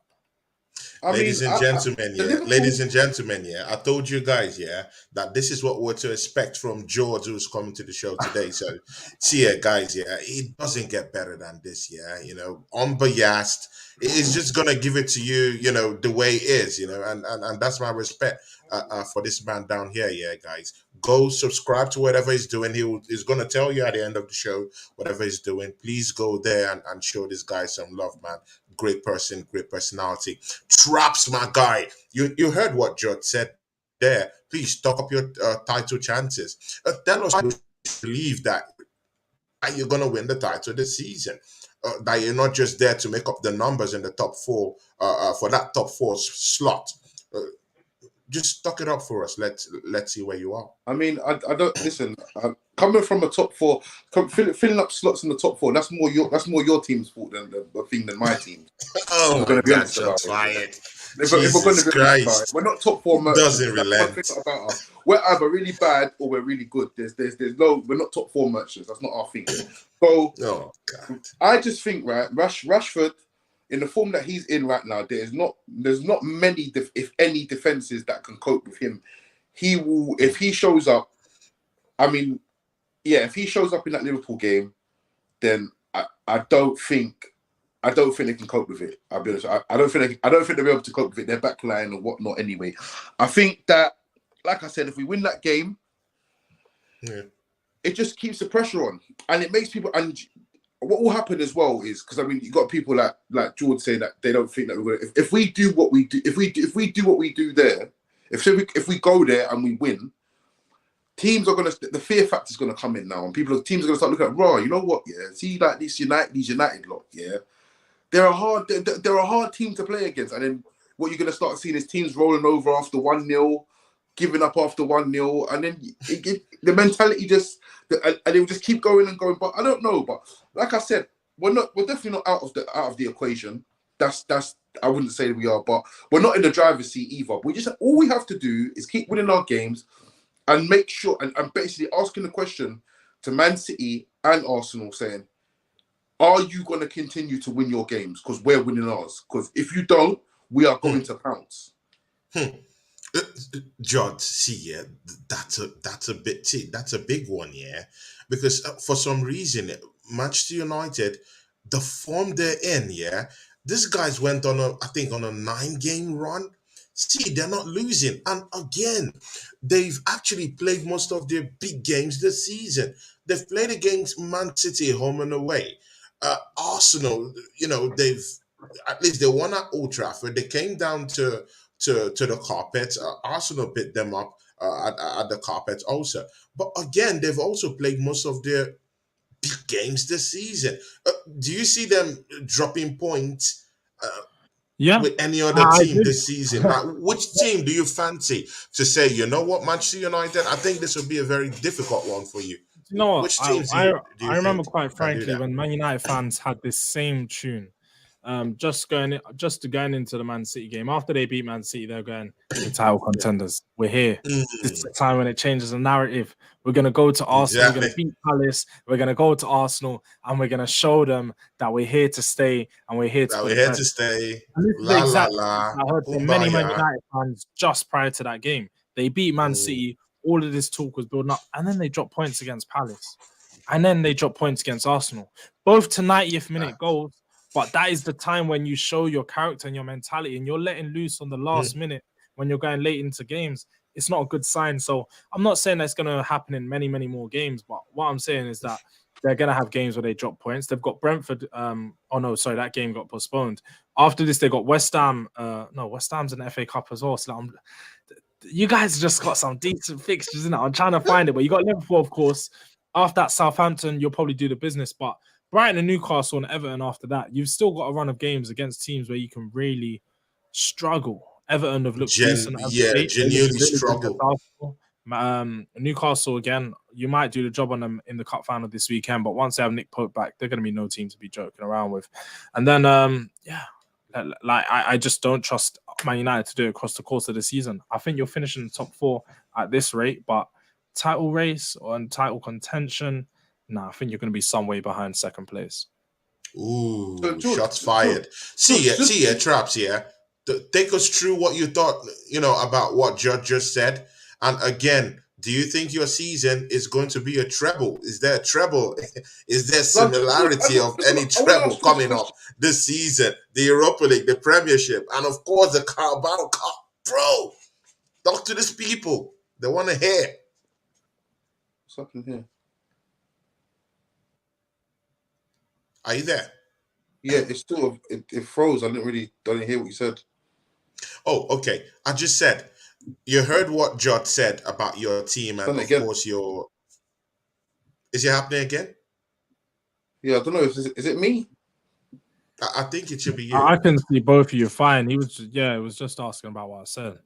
Ladies and gentlemen, I told you guys, that this is what we're to expect from George, who's coming to the show today. So, see it, guys, it doesn't get better than this, unbiased. It's just gonna give it to you, the way it is, and that's my respect for this man down here, guys. Go subscribe to whatever he's doing. He's gonna tell you at the end of the show whatever he's doing. Please go there and show this guy some love, man. Great person, great personality. Traps, my guy. You heard what George said there. Please stock up your title chances. Tell us why you believe that you're going to win the title this season. That you're not just there to make up the numbers in the top four for that top four slot. Just stock it up for us. Let's see where you are. I mean, I don't listen. Coming from a top four, filling up slots in the top four. That's more your team's fault than the thing than my team. Oh my God, shots fired. If we're going to be honest, we're not top four. Doesn't relent. About us. We're either really bad or we're really good. There's no. We're not top four merchants. That's not our thing. So, oh God, I just think Rashford, in the form that he's in right now, there's not many, if any, defenses that can cope with him. He will, if he shows up. I mean, if he shows up in that Liverpool game, then I don't think I don't think they can cope with it. I'll be honest. I don't think they'll be able to cope with it. Their backline and whatnot. Anyway, I think that, like I said, if we win that game, it just keeps the pressure on, and it makes people. And what will happen as well is, because I mean, you got people like George saying that they don't think that we're going to. If we do what we do, if we do what we do there, if we go there and we win, teams are gonna. The fear factor is gonna come in now, and teams are gonna start looking at raw. You know what? Yeah, see, like these United lot. Yeah. They're a hard team to play against. And then what you're going to start seeing is teams rolling over after 1-0, giving up after 1-0. And then the mentality and they will just keep going and going. But I don't know. But like I said, we're definitely not out of the equation. That's I wouldn't say we are, but we're not in the driver's seat either. All we have to do is keep winning our games and make sure, and basically asking the question to ManCity and Arsenal saying, are you going to continue to win your games? Because we're winning ours. Because if you don't, we are going to pounce. John, see, yeah, that's a big one, yeah. Because for some reason, Manchester United, the form they're in, yeah, these guys went on a 9-game run. See, they're not losing. And again, they've actually played most of their big games this season. They've played against ManCity home and away. Arsenal, they won at Old Trafford. They came down to the carpet. Arsenal beat them up at the carpet also. But again, they've also played most of their big games this season. Do you see them dropping points with any other team this season? Like, which team do you fancy to say, you know what, Manchester United, I think this will be a very difficult one for you? You know what? Which teams do you remember think quite can do frankly that? when Man United fans had this same tune. Just going into the Man City game. After they beat Man City, they're going, we're the title contenders. We're here. This is the time when it changes the narrative. We're gonna go to Arsenal, we're gonna beat Palace, we're gonna go to Arsenal, and we're gonna show them that we're here to stay and we're here to We're here to stay. And this is La la exactly la. what I heard from many Man United fans just prior to that game. They beat Man City, all of this talk was building up, and then they dropped points against Palace. And then they dropped points against Arsenal. Both to 90th minute goals. But that is the time when you show your character and your mentality, and you're letting loose on the last minute when you're going late into games. It's not a good sign. So I'm not saying that's going to happen in many, many more games. But what I'm saying is that they're going to have games where they drop points. They've got Brentford. That game got postponed. After this, they got West Ham. West Ham's in the FA Cup as well. So you guys just got some decent fixtures, isn't it? I'm trying to find it. But you got Liverpool, of course. After that, Southampton, you'll probably do the business. But Brighton and Newcastle and Everton after that, you've still got a run of games against teams where you can really struggle. Everton have looked decent. Genuinely struggle. Newcastle, again, you might do the job on them in the cup final this weekend, but once they have Nick Pope back, they're going to be no team to be joking around with. And then, I just don't trust Man United to do it across the course of the season. I think you'll finish in the top 4 at this rate, but title race or title contention, I think you're going to be some way behind second place. Ooh, shots fired. See, Traps, yeah. Take us through what you thought, about what Judge just said. And again, do you think your season is going to be a treble? Is there a treble? Is there similarity of any treble coming up this season? The Europa League, the Premiership, and of course the Carabao Cup. Bro, talk to these people. They want to hear. What's happening here? Are you there? Yeah, it's still it froze. I didn't hear what you said. Oh, okay. I just said you heard what Jot said about your team, and of course your. Is it happening again? Yeah, I don't know. Is it me? I think it should be you. I can see both of you fine. It was just asking about what I said.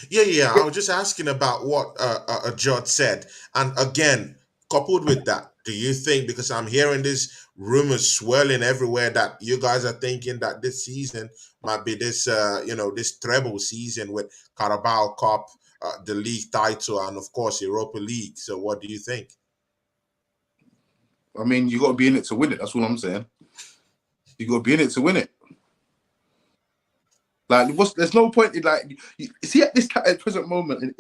Yeah. I was just asking about what Jot said, and again, coupled with that, do you think, because I'm hearing these rumors swirling everywhere, that you guys are thinking that this season might be this, this treble season with Carabao Cup, the league title, and of course Europa League. So, what do you think? I mean, you got to be in it to win it. That's what I'm saying. You got to be in it to win it. Like, there's no point in you see at this present moment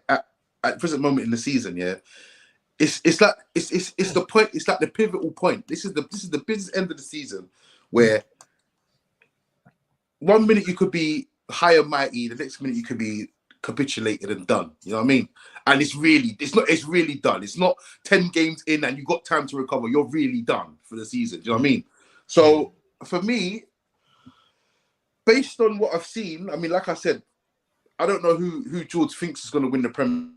at present moment in the season, yeah. It's the point. It's like the pivotal point. This is the business end of the season where 1 minute you could be high and mighty, the next minute you could be capitulated and done. You know what I mean? And it's really done. It's not 10 games in and you got time to recover. You're really done for the season. Do you know what I mean? So for me, based on what I've seen, I mean, like I said, I don't know who George thinks is going to win the Premier.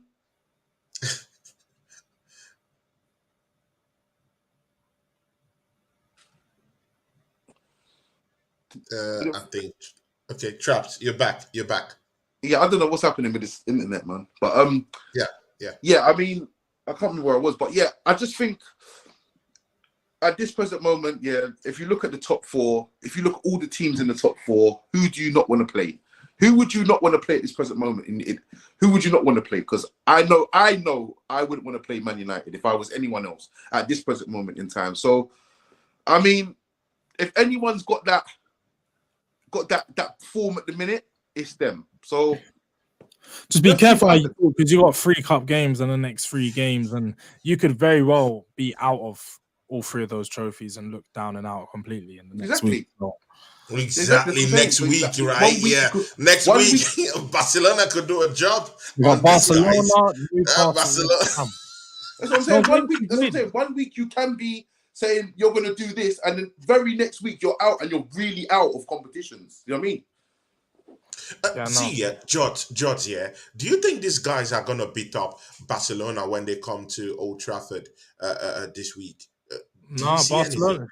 I think. Okay, Traps, you're back. Yeah, I don't know what's happening with this internet, man. But yeah. I mean, I can't remember where I was, but yeah, I just think at this present moment, yeah, if you look at the top four, if you look at all the teams in the top four, who do you not want to play? Who would you not want to play at this present moment? Who would you not want to play? Because I know I wouldn't want to play Man United if I was anyone else at this present moment in time. So, I mean, if anyone's got that form at the minute, it's them. So just be careful how you talk, because you got 3 cup games and the next 3 games, and you could very well be out of all 3 of those trophies and look down and out completely in the next week. Exactly. Next week, right? Yeah. Next week, Barcelona could do a job. Barcelona, Barcelona. That's what I'm saying. 1 week you can be saying you're going to do this, and then very next week you're out and you're really out of competitions. You know what I mean? George, yeah. Do you think these guys are going to beat up Barcelona when they come to Old Trafford this week? No, Barcelona.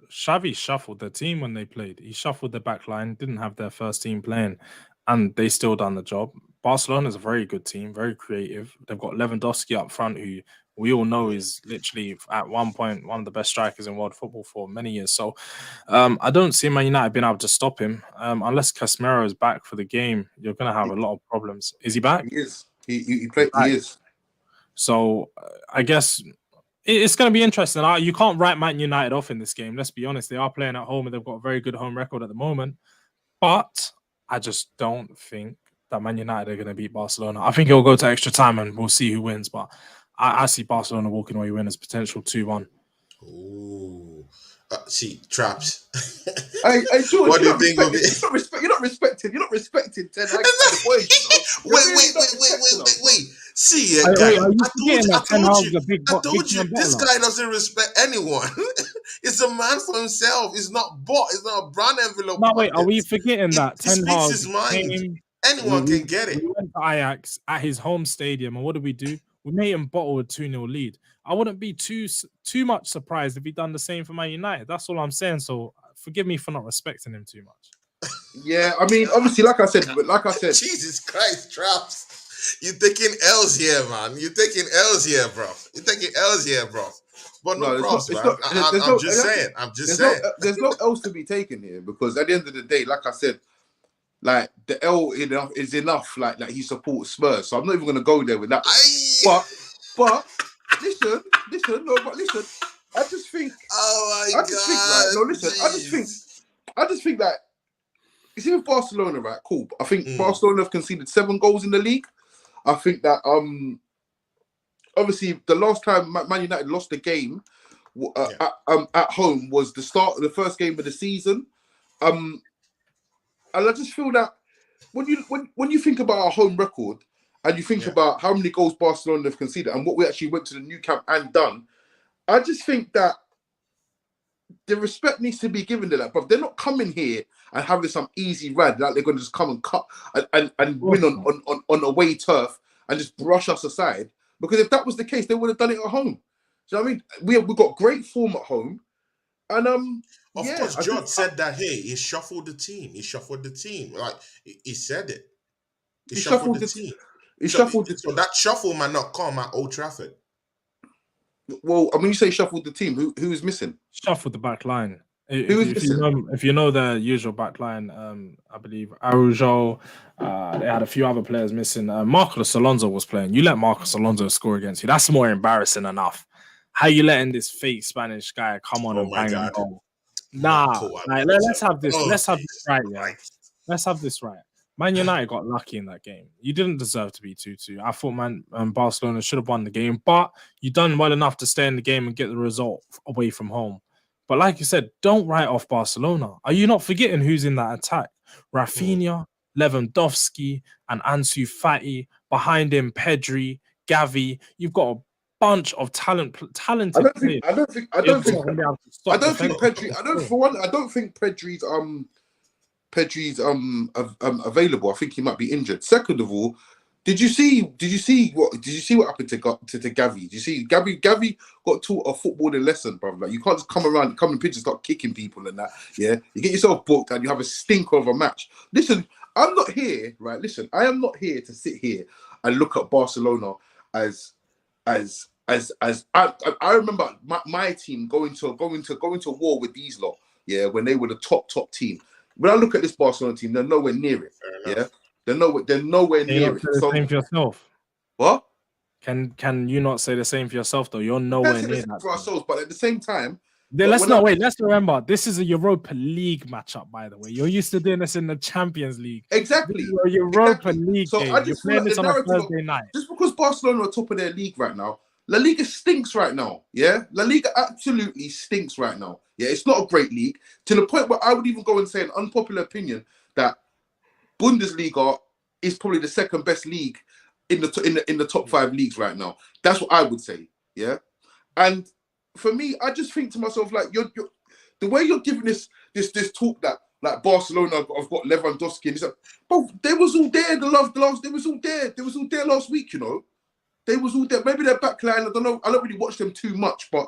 Xavi shuffled the team when they played. He shuffled the back line, didn't have their first team playing, and they still done the job. Barcelona is a very good team, very creative. They've got Lewandowski up front, who we all know is literally at one point one of the best strikers in world football for many years. So I don't see Man United being able to stop him. Unless Casemiro is back for the game, you're going to have a lot of problems. Is he back? He is. He is. So I guess it's going to be interesting. You can't write Man United off in this game. Let's be honest. They are playing at home and they've got a very good home record at the moment. But I just don't think that Man United are going to beat Barcelona. I think it'll go to extra time and we'll see who wins. But I see Barcelona walking away winners, potential 2-1. Ooh. See, Traps. Hey, George, what do you think of it? You're not respecting Ten Hag. Wait. See, I told you, this guy doesn't respect anyone. It's a man for himself. It's not bought. It's not a brand envelope. No, wait, are we forgetting that Ten Hag his mind? Anyone can get it. We went to Ajax at his home stadium, and what did we do? We made him bottle a 2-0 lead. I wouldn't be too much surprised if he done the same for Man United. That's all I'm saying. So forgive me for not respecting him too much. Yeah, I mean, obviously, like I said, Jesus Christ, Traps. You're taking L's here, man. You're taking L's here, bro. But no props, man. I'm just saying. There's no L's to be taken here, because at the end of the day, like I said, like the L is enough. Like he supports Spurs, so I'm not even going to go there with that. But listen. I just think. Oh my God! I just think that you see with Barcelona, right? Cool. I think Barcelona have conceded 7 goals in the league. I think that obviously the last time Man United lost the game at home was the start of the first game of the season. And I just feel that when you think about our home record and you think about how many goals Barcelona have conceded and what we actually went to the new camp and done, I just think that the respect needs to be given to that. But they're not coming here and having some easy ride like they're going to just come and cut and win on away turf and just brush us aside. Because if that was the case, they would have done it at home. Do you know what I mean? We've got great form at home. And of course, George said that, hey, he shuffled the team. Like, he said it. He shuffled the team. So that shuffle might not come at Old Trafford. Well, when you say shuffled the team, who is missing? Shuffled the back line. Who is missing? If you know the usual back line, I believe Araujo, they had a few other players missing. Marcos Alonso was playing. You let Marcos Alonso score against you. That's more embarrassing enough. How you letting this fake Spanish guy come on and bang a goal? Nah, let's have this. Let's have this right, yeah. Let's have this right. Man United got lucky in that game. You didn't deserve to be 2-2. I thought Barcelona should have won the game, but you done well enough to stay in the game and get the result away from home. But like you said, don't write off Barcelona. Are you not forgetting who's in that attack? Rafinha, Lewandowski, and Ansu Fati. Behind him, Pedri, Gavi. You've got a bunch of talented players. I don't think Pedri. I don't think Pedri's available. I think he might be injured. Second of all, did you see what happened to Gavi? Did you see Gavi got taught a footballing lesson, brother? Like, you can't just come in pitch and start kicking people and that. Yeah, you get yourself booked and you have a stinker of a match. Listen, I'm not here, right? Listen, I am not here to sit here and look at Barcelona as I remember my team going to war with these lot. Yeah, when they were the top team. When I look at this Barcelona team, they're nowhere near it. Yeah, they're nowhere near it. So, same for yourself. What? Can you not say the same for yourself though? You're nowhere near that for ourselves, but at the same time, let's remember this is a Europa League matchup. By the way, you're used to doing this in the Champions League. Exactly, Europa League. So game. I just You're playing this on a Thursday night. Just because Barcelona are top of their league right now, La Liga stinks right now. Yeah, La Liga absolutely stinks right now. Yeah, it's not a great league, to the point where I would even go and say an unpopular opinion that Bundesliga is probably the second best league in the top 5 leagues right now. That's what I would say. Yeah, and for me, I just think to myself, like, you're the way you're giving this talk that like Barcelona have got Lewandowski and it's like, bro, they was all there. They was all there. They was all there last week. You know, they was all there. Maybe their backline, I don't know. I don't really watch them too much, but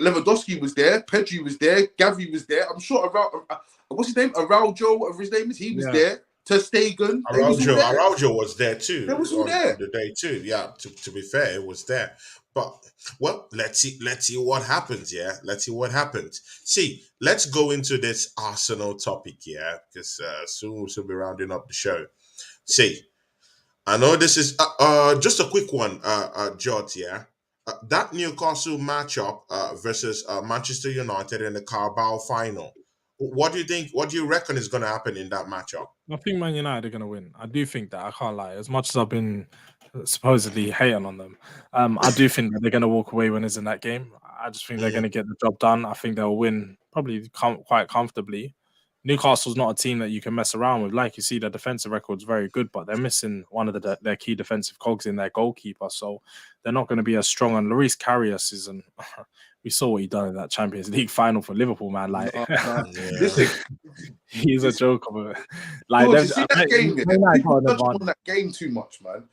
Lewandowski was there, Pedri was there, Gavi was there. I'm sure what's his name? Araujo, whatever his name is, he was there. Ter Stegen. Araujo was there too. They was all there on the day too. Yeah, to be fair, it was there. But well, let's see what happens. Yeah, let's see what happens. See, let's go into this Arsenal topic. Yeah, because soon we'll be rounding up the show. See, I know this is just a quick one, Jot. Yeah. That Newcastle matchup versus Manchester United in the Carabao final. What do you think? What do you reckon is going to happen in that matchup? I think Man United are going to win. I do think that. I can't lie. As much as I've been supposedly hating on them, I do think that they're going to walk away winners in that game. I just think they're going to get the job done. I think they'll win probably quite comfortably. Newcastle's not a team that you can mess around with. Like you see, their defensive record's very good, but they're missing one of their key defensive cogs in their goalkeeper, so they're not going to be as strong. And Lloris Karius isn't. We saw what he done in that Champions League final for Liverpool, man. Like, he's a joke of a. Like, that won that game too much, man.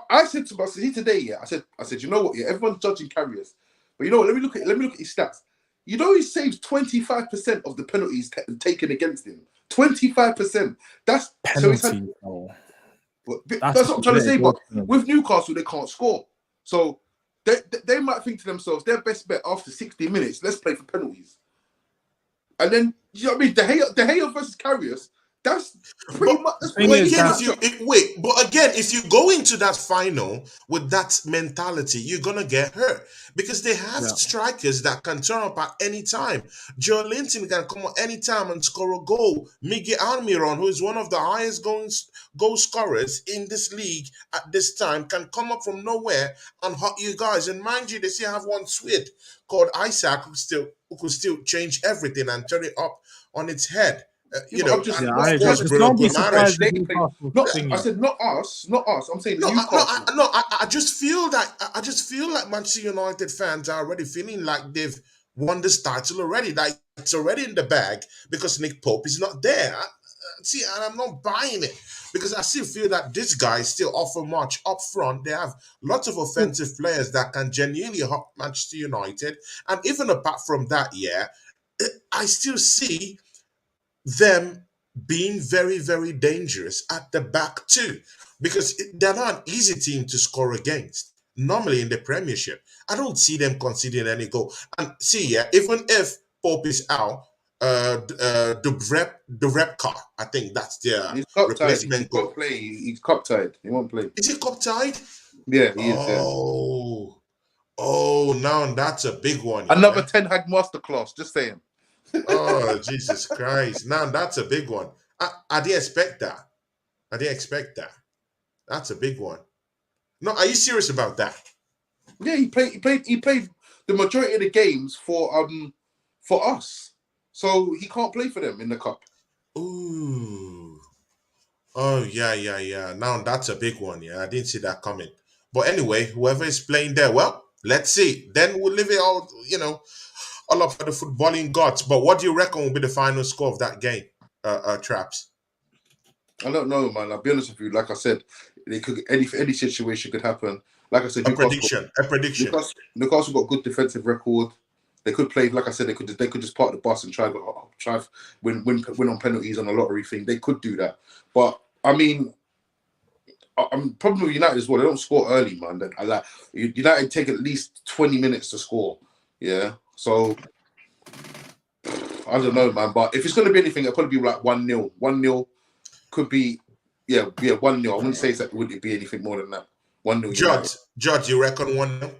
I said to myself today, yeah. I said, you know what? Yeah, everyone's judging Karius, but you know what? Let me look at his stats. You know, he saves 25% of the penalties taken against him. 25%. That's penalty. That's what I'm trying to say. But with Newcastle, they can't score. So they might think to themselves, their best bet after 60 minutes, let's play for penalties. And then, you know what I mean? De Gea versus Karius, that's pretty much. But again, if you go into that final with that mentality, you're gonna get hurt because they have strikers that can turn up at any time. Joe Linton can come at any time and score a goal. Miguel Almiron, who is one of the highest goal scorers in this league at this time, can come up from nowhere and hurt you guys. And mind you, they still have one Swede called Isaac who could still change everything and turn it up on its head. I said not us. I'm saying Newcastle. I just feel like Manchester United fans are already feeling like they've won this title already. Like it's already in the bag because Nick Pope is not there. See, and I'm not buying it because I still feel that this guy still offer much up front. They have lots of offensive players that can genuinely help Manchester United, and even apart from that, I still see them being very, very dangerous at the back too, because they're not an easy team to score against. Normally in the Premiership, I don't see them conceding any goal. And see, even if Pope is out, Dubravka, I think that's their replacement goal. He's cup tied. He won't play. Is he cup tied? Yeah, he is. Oh, now that's a big one. Another Ten Hag masterclass. Just saying. Oh, Jesus Christ. Now that's a big one. I didn't expect that. That's a big one. No, are you serious about that? Yeah, he played the majority of the games for us. So he can't play for them in the cup. Ooh. Oh yeah. Now that's a big one. Yeah, I didn't see that coming. But anyway, whoever is playing there, well, let's see. Then we'll leave it all, all up for the footballing gods. But what do you reckon will be the final score of that game, Traps? I don't know, man. I'll be honest with you. Like I said, they could any situation could happen. Like I said, A prediction. Newcastle got good defensive record. They could play, like I said, they could just park the bus and try win on penalties on a lottery thing. They could do that, but I mean, I'm problem with United as well. They don't score early, man. United take at least 20 minutes to score. Yeah, so I don't know, man. But if it's going to be anything, it'll probably be like 1-0. 1-0 could be, 1-0. I wouldn't say that would be anything more than that. 1-0. Judge, you reckon 1-0,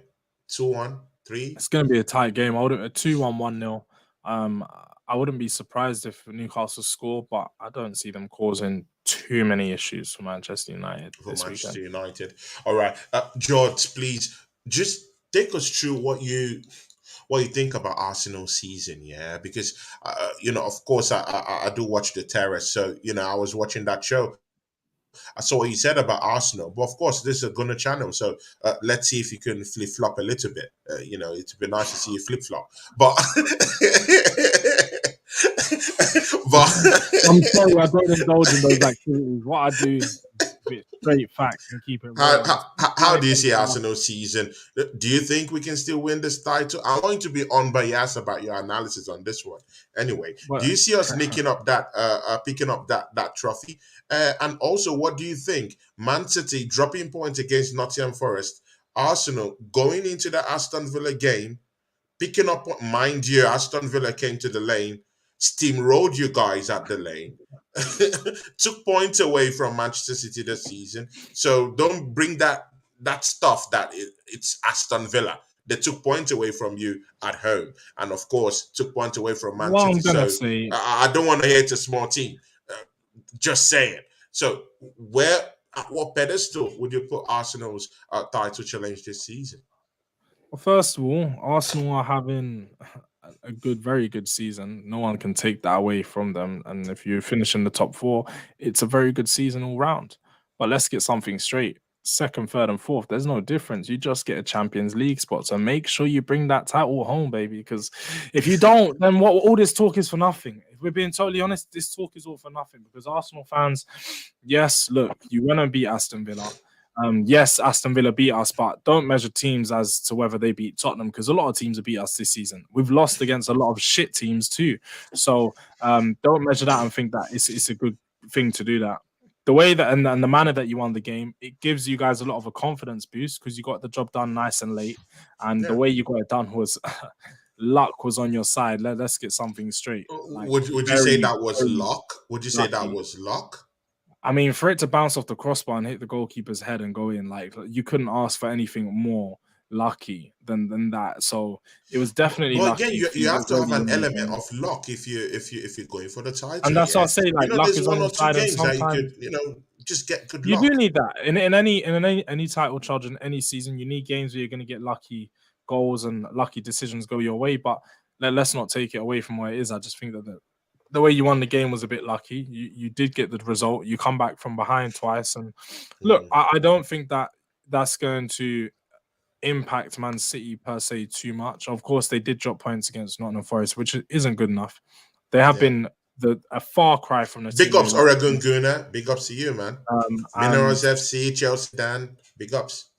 2-1, 3? It's going to be a tight game. I would a 2-1, 1-0. I wouldn't be surprised if Newcastle score, but I don't see them causing too many issues for Manchester United this weekend. United. All right, George, please just take us through what you think about Arsenal season, yeah? Because of course, I do watch the Terrace, so I was watching that show. I saw what you said about Arsenal, but of course, this is a Gunner channel, so let's see if you can flip flop a little bit. It'd be nice to see you flip flop, but I'm sorry, I don't indulge in those activities. What I do is straight facts and keep it real. How do you see Arsenal season? Do you think we can still win this title? I'm going to be unbiased about your analysis on this one. Anyway, do you see us picking up that trophy? And also, what do you think? ManCity dropping points against Nottingham Forest, Arsenal going into the Aston Villa game, picking up, mind you, Aston Villa came to the lane, steamrolled you guys at the lane, took points away from Manchester City this season. So don't bring that stuff that it's Aston Villa. They took points away from you at home, and of course took points away from Man Well, City. I'm gonna So say, I don't want to hate a small team. Just saying. So at what pedestal would you put Arsenal's title challenge this season? well, first of all, Arsenal are having a very good season. No one can take that away from them. And if you finish in the top 4, it's a very good season all round. But let's get something straight. Second, third, and fourth, there's no difference. You just get a Champions League spot. So make sure you bring that title home, baby. Because if you don't, then all this talk is for nothing. If we're being totally honest, this talk is all for nothing. Because Arsenal fans, yes, look, you want to beat Aston Villa. Yes, Aston Villa beat us, but don't measure teams as to whether they beat Tottenham, because a lot of teams have beat us this season. We've lost against a lot of shit teams too. So don't measure that and think that it's a good thing to do that. The way that and the manner that you won the game, it gives you guys a lot of a confidence boost because you got the job done nice and late. And the way you got it done was luck was on your side. Let's get something straight. Like, would you say that was luck? Would you say that was luck? I mean, for it to bounce off the crossbar and hit the goalkeeper's head and go in, like, you couldn't ask for anything more lucky than that. So it was definitely lucky. Yeah, you have to have an element of luck if you're going for the title. And that's what I say. Like, luck is on your side, and sometimes you could, just get good luck. You do need that in any title charge in any season. You need games where you're going to get lucky goals and lucky decisions go your way. But let's not take it away from where it is. I just think that the way you won the game was a bit lucky. You did get the result. You come back from behind twice. And look, I don't think that's going to impact Man City per se too much. Of course, they did drop points against Nottingham Forest, which isn't good enough. They have been a far cry from the big ups, Oregon Gunner. Big ups to you, man. Minerals FC, Chelsea, Dan. Big ups.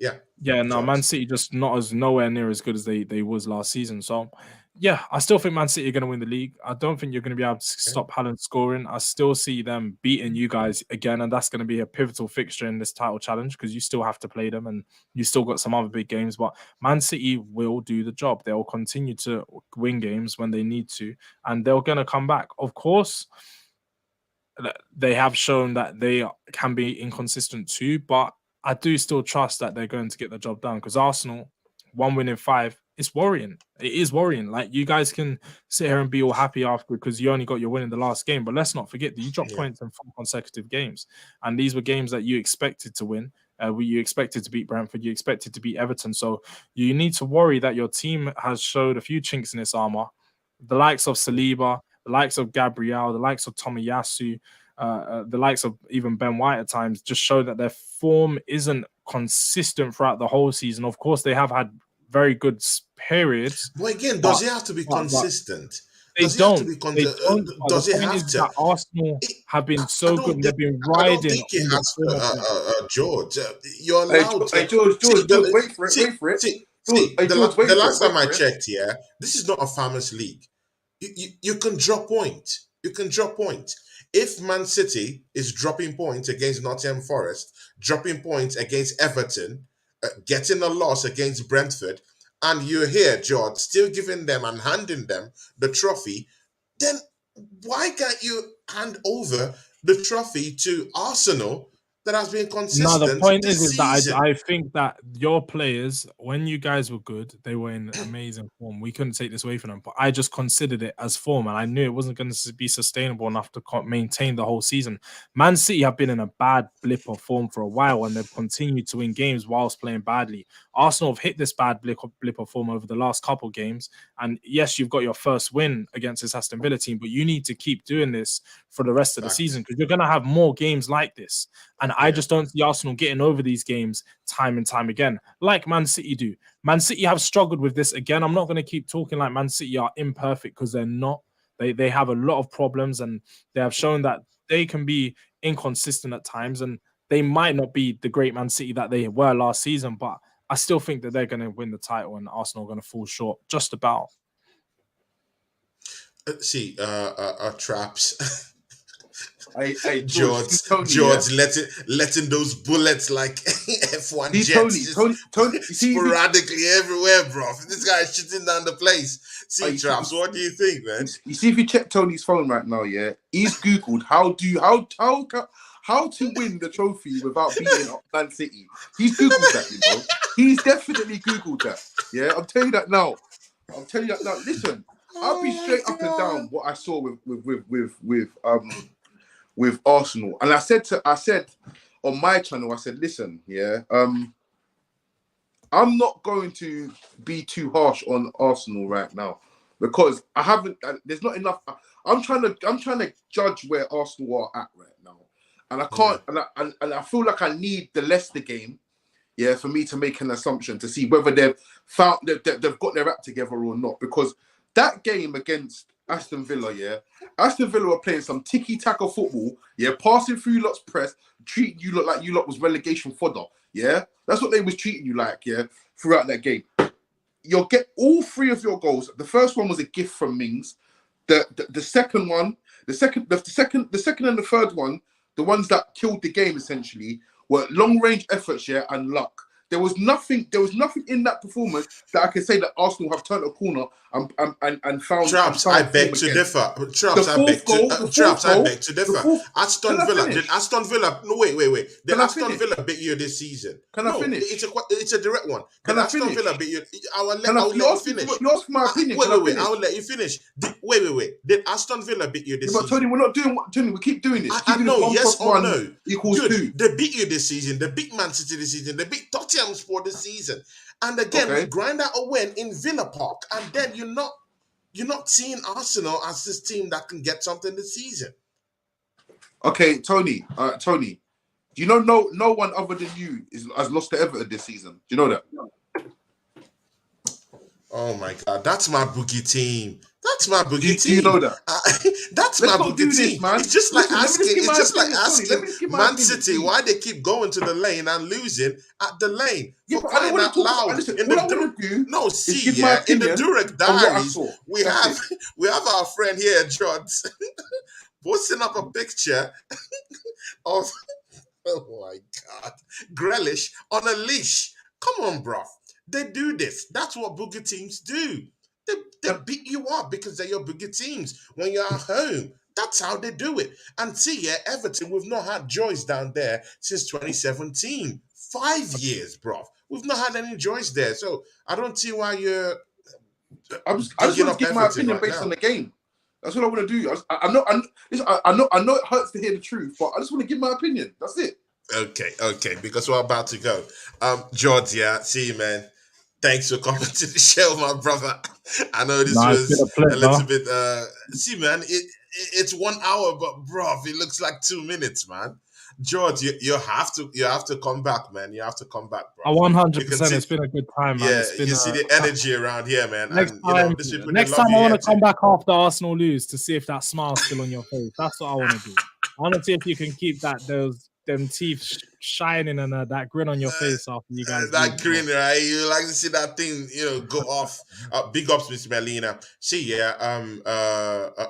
Man City just nowhere near as good as they was last season. So yeah, I still think Man City are going to win the league. I don't think you're going to be able to stop Haaland scoring. I still see them beating you guys again, and that's going to be a pivotal fixture in this title challenge because you still have to play them and you still got some other big games. But Man City will do the job. They'll continue to win games when they need to, and they're going to come back. Of course, they have shown that they can be inconsistent too, but I do still trust that they're going to get the job done because Arsenal, 1 win in 5, it's worrying. It is worrying. Like, you guys can sit here and be all happy after because you only got your win in the last game, but let's not forget that you dropped points in 4 consecutive games, and these were games that you expected to win. You expected to beat Brentford. You expected to beat Everton. So you need to worry that your team has showed a few chinks in its armor. The likes of Saliba, the likes of Gabriel, the likes of Tomiyasu, the likes of even Ben White at times just show that their form isn't consistent throughout the whole season. Of course, they have had very good periods. But again, does it have to be consistent? They Does it have to don't. be They don't. does The it point have is to? that Arsenal have been so good. They've been I don't riding think it on the has, form of them. George. You're Hey, allowed to. George, wait for it, See, wait for it. see, George, see, hey, the, George, la- the wait for last it, time I wait for it. checked, yeah, this is not a farmers league. You can drop points. You can drop points. If Man City is dropping points against Nottingham Forest, dropping points against Everton, getting a loss against Brentford, and you're here, George, still giving them and handing them the trophy, then why can't you hand over the trophy to Arsenal that has been No, the consistent point this is that season? I think that your players, when you guys were good, they were in amazing form. We couldn't take this away from them, but I just considered it as form, and I knew it wasn't going to be sustainable enough to maintain the whole season. Man City have been in a bad blip of form for a while, and they've continued to win games whilst playing badly. Arsenal have hit this bad blip of form over the last couple of games, and yes, you've got your first win against this Aston Villa team, but you need to keep doing this for the rest of the season because you're going to have more games like this. And I just don't see Arsenal getting over these games time and time again, like Man City do. Man City have struggled with this again. I'm not going to keep talking like Man City are imperfect because they're not. They have a lot of problems, and they have shown that they can be inconsistent at times, and they might not be the great Man City that they were last season, but I still think that they're going to win the title and Arsenal are going to fall short just about. See, traps. George, George, letting those bullets like F1 jets Tony, sporadically everywhere, bro. This guy is shooting down the place. See, traps. What do you think, man? You see, if you check Tony's phone right now, yeah, he's googled how to win the trophy without beating up Man City. He's googled that, you know. He's definitely googled that. Yeah, I'm telling you that now. Listen, I'll be straight up and down what I saw with Arsenal, and I said on my channel, I said, listen, yeah, I'm not going to be too harsh on Arsenal right now because I haven't. There's not enough. I'm trying to judge where Arsenal are at right now, and I can't. And I feel like I need the Leicester game, yeah, for me to make an assumption to see whether they've got their act together or not. Because that game against Aston Villa, yeah, Aston Villa were playing some tiki-taka football, yeah, passing through lot's press, treating you like you lot was relegation fodder, yeah. That's what they was treating you like, yeah, throughout that game. You'll get all three of your goals. The first one was a gift from Mings. The second one, the second and the third one, the ones that killed the game essentially, were long-range efforts, yeah, and luck. There was nothing in that performance that I can say that Arsenal have turned a corner and found. Traps, I beg to differ. Traps, I beg to differ. Aston Villa. Did Aston Villa? No, wait. Did Aston Villa beat you this season? Can I finish? It's a direct one. Can I finish? Aston Villa beat you? I'll let you finish. You asked for my opinion. Wait. I'll let you finish. Wait. Did Aston Villa beat you this season? But Tony, we're not doing what Tony. We keep doing this. I know. Yes or no? Equals Good. 2. They beat you this season. They beat Man City this season. They beat Tottenham Sport this season. And again, we grind out a win in Villa Park, and then you're not seeing Arsenal as this team that can get something this season. Okay, Tony. Tony, do you know no one other than you has lost to Everton this season? Do you know that? Oh my God, that's my boogie team. That's my boogie team. Do you know that? That's my boogie team. Man. It's just like asking Man opinion, City why they keep going to the lane and losing at the lane. Yeah, for but I don't crying want out to loud. listen, In what I the want to do no, is see, give my yeah, in opinion the Durek on what I diaries, saw. we have our friend here, George, posting up a picture of oh my God, Grealish on a leash. Come on, bro. They do this. That's what boogie teams do. They beat you up because they're your bigger teams when you're at home. That's how they do it. And see, yeah, Everton, we've not had joys down there since 2017. 5 years, bro. We've not had any joys there. So I don't see why you're. I just want to give my opinion based on the game. That's what I want to do. I know it hurts to hear the truth, but I just want to give my opinion. That's it. Okay, because we're about to go. George, yeah, see you, man. Thanks for coming to the show, my brother. I know this No, it's been was a a little pleasure. bit. See, man, it's 1 hour, but bro, it looks like 2 minutes, man. George, you have to come back, man. You have to come back, bro. You can 100%. see, It's been a good time, man. yeah, It's you been see the energy around here, man, next and time. these people they Next love time, you I want here to too. come back after Arsenal lose to see if that smile's still on your face. That's what I want to do. I want to see if you can keep them teeth shining and that grin on your face after you guys lose. That green, right? You like to see that thing, go off. Big ups, Miss Melina. See, yeah,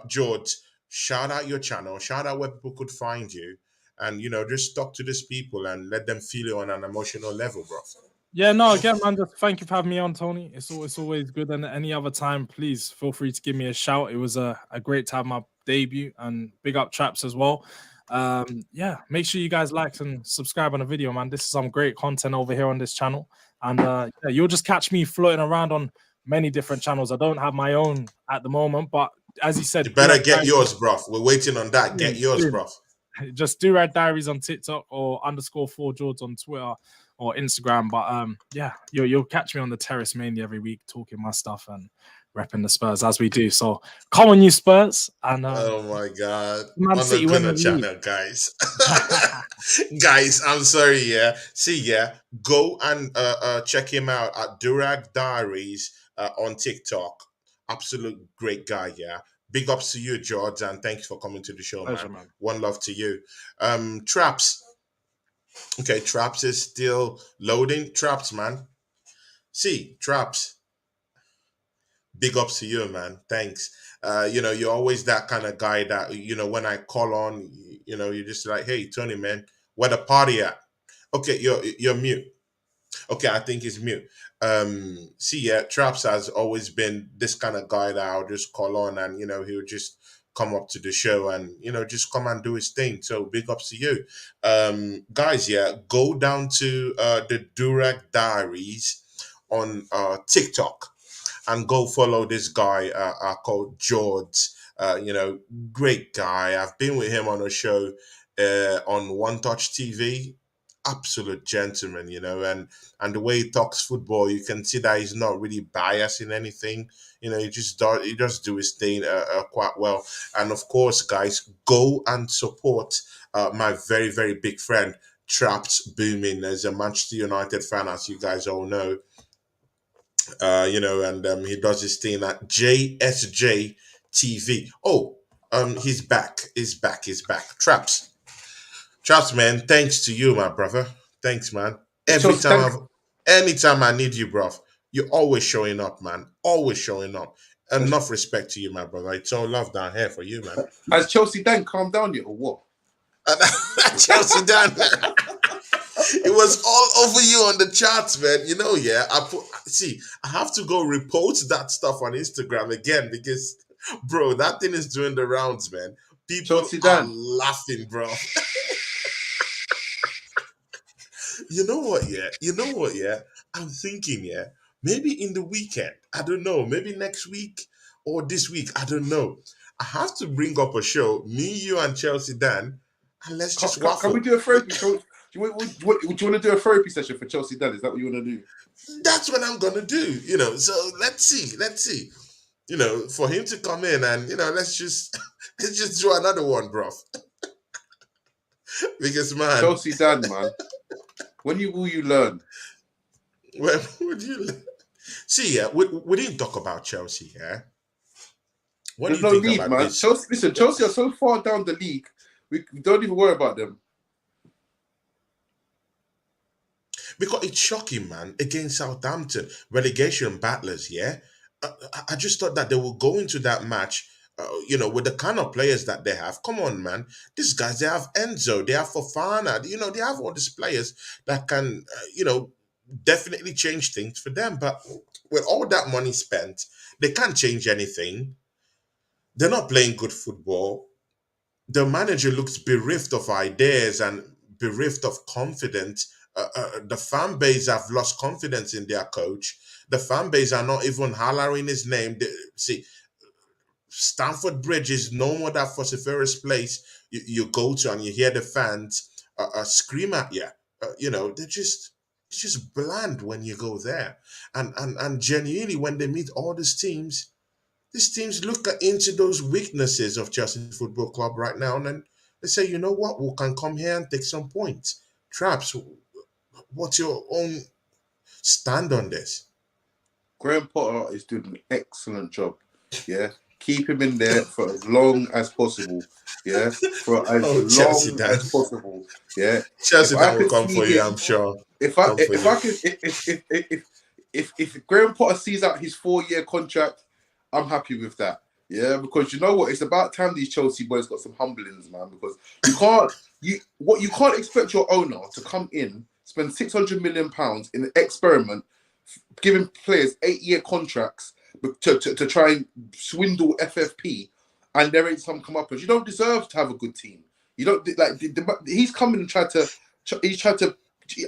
George, shout out your channel, shout out where people could find you, and just talk to these people and let them feel you on an emotional level, bro. Yeah, no, again, man, just thank you for having me on, Tony. It's always good. And any other time, please feel free to give me a shout. It was a great time, my debut, and big up Traps as well. Yeah, make sure you guys like and subscribe on the video, man. This is some great content over here on this channel. And yeah, you'll just catch me floating around on many different channels. I don't have my own at the moment, but as you said, You better get yours, bro. We're waiting on that. Get yours, bro. just do Red Diaries on TikTok or _4George on Twitter or Instagram. But yeah, you'll catch me on the terrace mainly every week talking my stuff and repping the Spurs as we do. So come on, you Spurs, and Oh my God. Man On City the win the Gunner league. channel, guys. Guys, I'm sorry, yeah. See, yeah. Go and check him out at Durag Diaries on TikTok. Absolute great guy, yeah. Big ups to you, George, and thank you for coming to the show, Pleasure, man. man. One love to you. Traps. Okay, Traps is still loading. Traps, man. See, Traps. Big ups to you, man. Thanks. You're always that kind of guy that, when I call on, you're just like, hey, Tony, man, where the party at? Okay, you're mute. Okay, I think he's mute. See, yeah, Traps has always been this kind of guy that I'll just call on and, he'll just come up to the show and, just come and do his thing. So big ups to you. Guys, yeah, go down to the Durag Diaries on TikTok and go follow this guy called George. Great guy. I've been with him on a show on One Touch TV. Absolute gentleman, and the way he talks football, you can see that he's not really biased in anything. He just do his thing quite well. And of course, guys, go and support my very very big friend Trapped Booming as a Manchester United fan, as you guys all know. And he does his thing at JSJ TV. Oh, he's back. He's back. He's back. Traps, man. Thanks to you, my brother. Thanks, man. Anytime I need you, bro, you're always showing up, man. Always showing up. Enough respect to you, my brother. It's all love down here for you, man. Has Chelsea Dan calmed down yet, or what? Chelsea Dan. It was all over you on the charts, man. Yeah. I have to go repost that stuff on Instagram again because, bro, that thing is doing the rounds, man. People are laughing, bro. You know what, yeah? I'm thinking, yeah, maybe in the weekend, I don't know, maybe next week or this week, I don't know. I have to bring up a show, me, you, and Chelsea Dan, and let's just waffle. Can we do a therapy? Do you want to do a therapy session for Chelsea Dan? Is that what you want to do? That's what I'm gonna do, So let's see. For him to come in and let's just do another one, bro. Because man, Chelsea Dan, man, when will you learn? When would you learn? See, yeah, we didn't talk about Chelsea, yeah. What There's do you no think need, about man. this? Chelsea are so far down the league. We don't even worry about them. Because it's shocking, man, against Southampton, relegation battlers, yeah? I just thought that they will go into that match, with the kind of players that they have. Come on, man. These guys, they have Enzo, they have Fofana, they have all these players that can, definitely change things for them. But with all that money spent, they can't change anything. They're not playing good football. The manager looks bereft of ideas and bereft of confidence. The fan base have lost confidence in their coach. The fan base are not even hollering his name. See, Stamford Bridge is no more that vociferous place you go to and you hear the fans scream at you. They're just it's just bland when you go there, and genuinely when they meet all these teams look into those weaknesses of Chelsea Football Club right now, and then they say, you know what, we can come here and take some points. Traps, what's your own stand on this? Graham Potter is doing an excellent job. Yeah, keep him in there for as long as possible. Yeah, for as Chelsea long Dan. as possible. Yeah, Chelsea if I Dan will could come see for you, him, I'm sure. if I Come for if you. I could if Graham Potter sees out his 4-year contract, I'm happy with that. Yeah, because you know what, it's about time these Chelsea boys got some humblings, man. Because you can't expect your owner to come in, spend £600 million in an experiment, giving players 8-year contracts to try and swindle FFP, and there ain't some come up as you don't deserve to have a good team. You don't like he's coming and tried to. I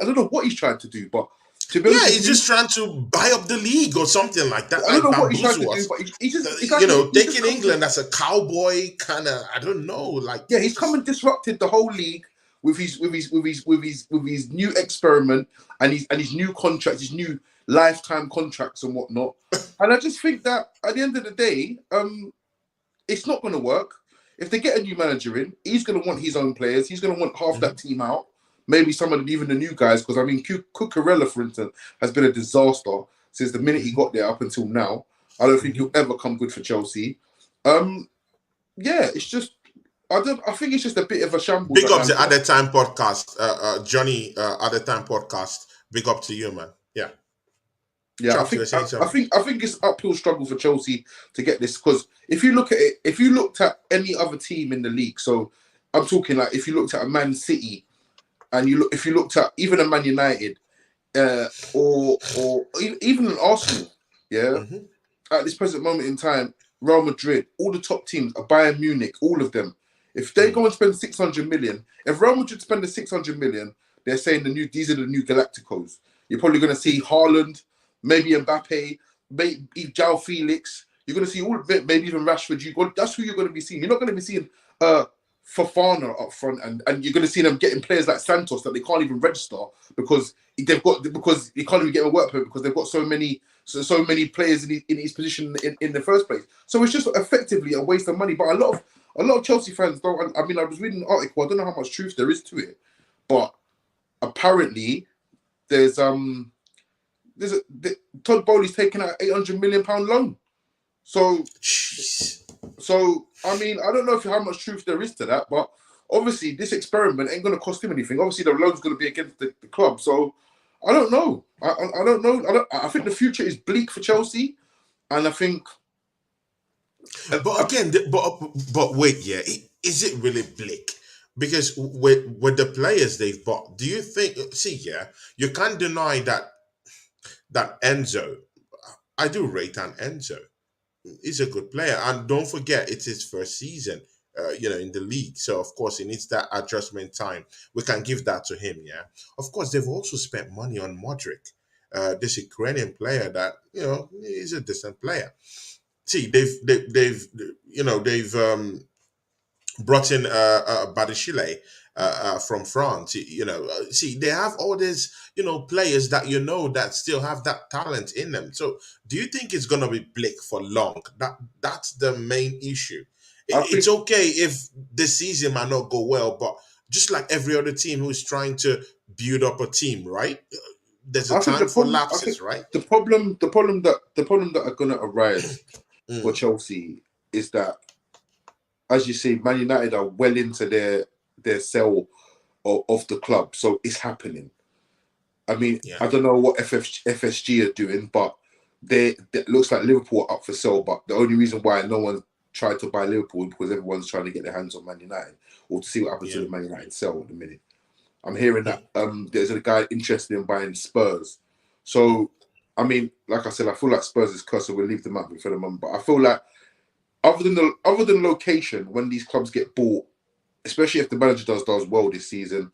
don't know what he's trying to do, but to be honest, He's just trying to buy up the league or something like that. I don't Like know what he's trying to bamboozle do, us. but he's just it's like Taking England as a cowboy kind of. I don't know. Like he's come and disrupted the whole league with his new experiment and his new contracts, his new lifetime contracts and whatnot. And I just think that at the end of the day, it's not going to work. If they get a new manager in, he's going to want his own players. He's going to want half that team out. Maybe some of even the new guys, because I mean, Cucurella, for instance, has been a disaster since the minute he got there up until now. I don't think he'll ever come good for Chelsea. It's just I think it's just a bit of a shambles. Big up to Other Time podcast, Johnny. Other Time podcast. Big up to you, man. Yeah. Yeah, I think it's an uphill struggle for Chelsea to get this, because if you look at it, if you looked at any other team in the league, so I'm talking like if you looked at a ManCity, and if you looked at even a Man United, or even an Arsenal, at this present moment in time, Real Madrid, all the top teams, Bayern Munich, all of them, if they go and spend 600 million, if Real Madrid spend the 600 million, they're saying these are the new Galacticos. You're probably going to see Haaland, maybe Mbappe, maybe JoaoFelix. You're going to see all of it, maybe even Rashford. That's who you're going to be seeing. You're not going to be seeing Fofana up front, and you're going to see them getting players like Santos that they can't even register because they can't even get a work permit because they've got so many players in his position in the first place. So it's just effectively a waste of money. But a lot of Chelsea fans don't. I mean, I was reading an article. I don't know how much truth there is to it, but apparently there's Todd Bowley's taking out £800 million loan. So I mean, I don't know how much truth there is to that, but obviously this experiment ain't going to cost him anything. Obviously the loan's going to be against the club. So I don't know. I don't know. I think the future is bleak for Chelsea, and I think. But again, but wait, is it really bleak? Because with the players they've bought, do you think? You can't deny that Enzo. I do rate on Enzo. He's a good player, and don't forget it's his first season, in the league. So of course he needs that adjustment time. We can give that to him. Yeah, of course they've also spent money on Mudryk, this Ukrainian player that is a decent player. See, they've brought in Badishile from France. See, they have all these players that still have that talent in them. So, do you think it's gonna be bleak for long? That's the main issue. It's okay if this season might not go well, but just like every other team who's trying to build up a team, right? There's a time for lapses, right? The problem that are gonna arise for Chelsea is that, as you see, Man United are well into their sell of the club, so it's happening. I mean, I don't know what FSG are doing, but it looks like Liverpool are up for sale. But the only reason why no one tried to buy Liverpool is because everyone's trying to get their hands on Man United or to see what happens to the Man United sell at the minute. I'm hearing that there's a guy interested in buying Spurs. So, I mean, like I said, I feel like Spurs is cursed, so we'll leave them out for the moment. But I feel like other than location, when these clubs get bought, especially if the manager does well this season,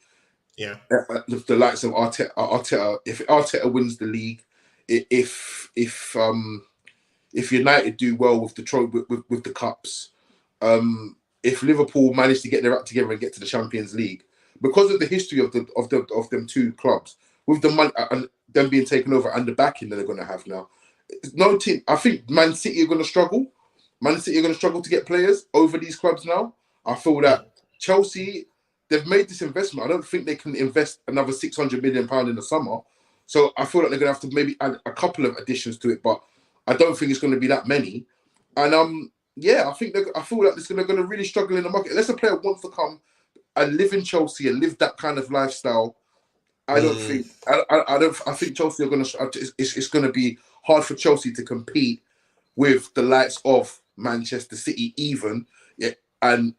the likes of Arteta, if Arteta wins the league, if United do well with the with the cups, if Liverpool manage to get their act together and get to the Champions League, because of the history of them two clubs, with the money and them being taken over and the backing that they're going to have now. No team. I think Man City are going to struggle. Man City are going to struggle to get players over these clubs now. I feel that Chelsea, they've made this investment. I don't think they can invest another £600 million in the summer. So I feel like they're going to have to maybe add a couple of additions to it, but I don't think it's going to be that many. And I feel like they're going to really struggle in the market. Unless a player wants to come and live in Chelsea and live that kind of lifestyle, I don't think. I think Chelsea are going to. It's going to be hard for Chelsea to compete with the likes of Manchester City, even, and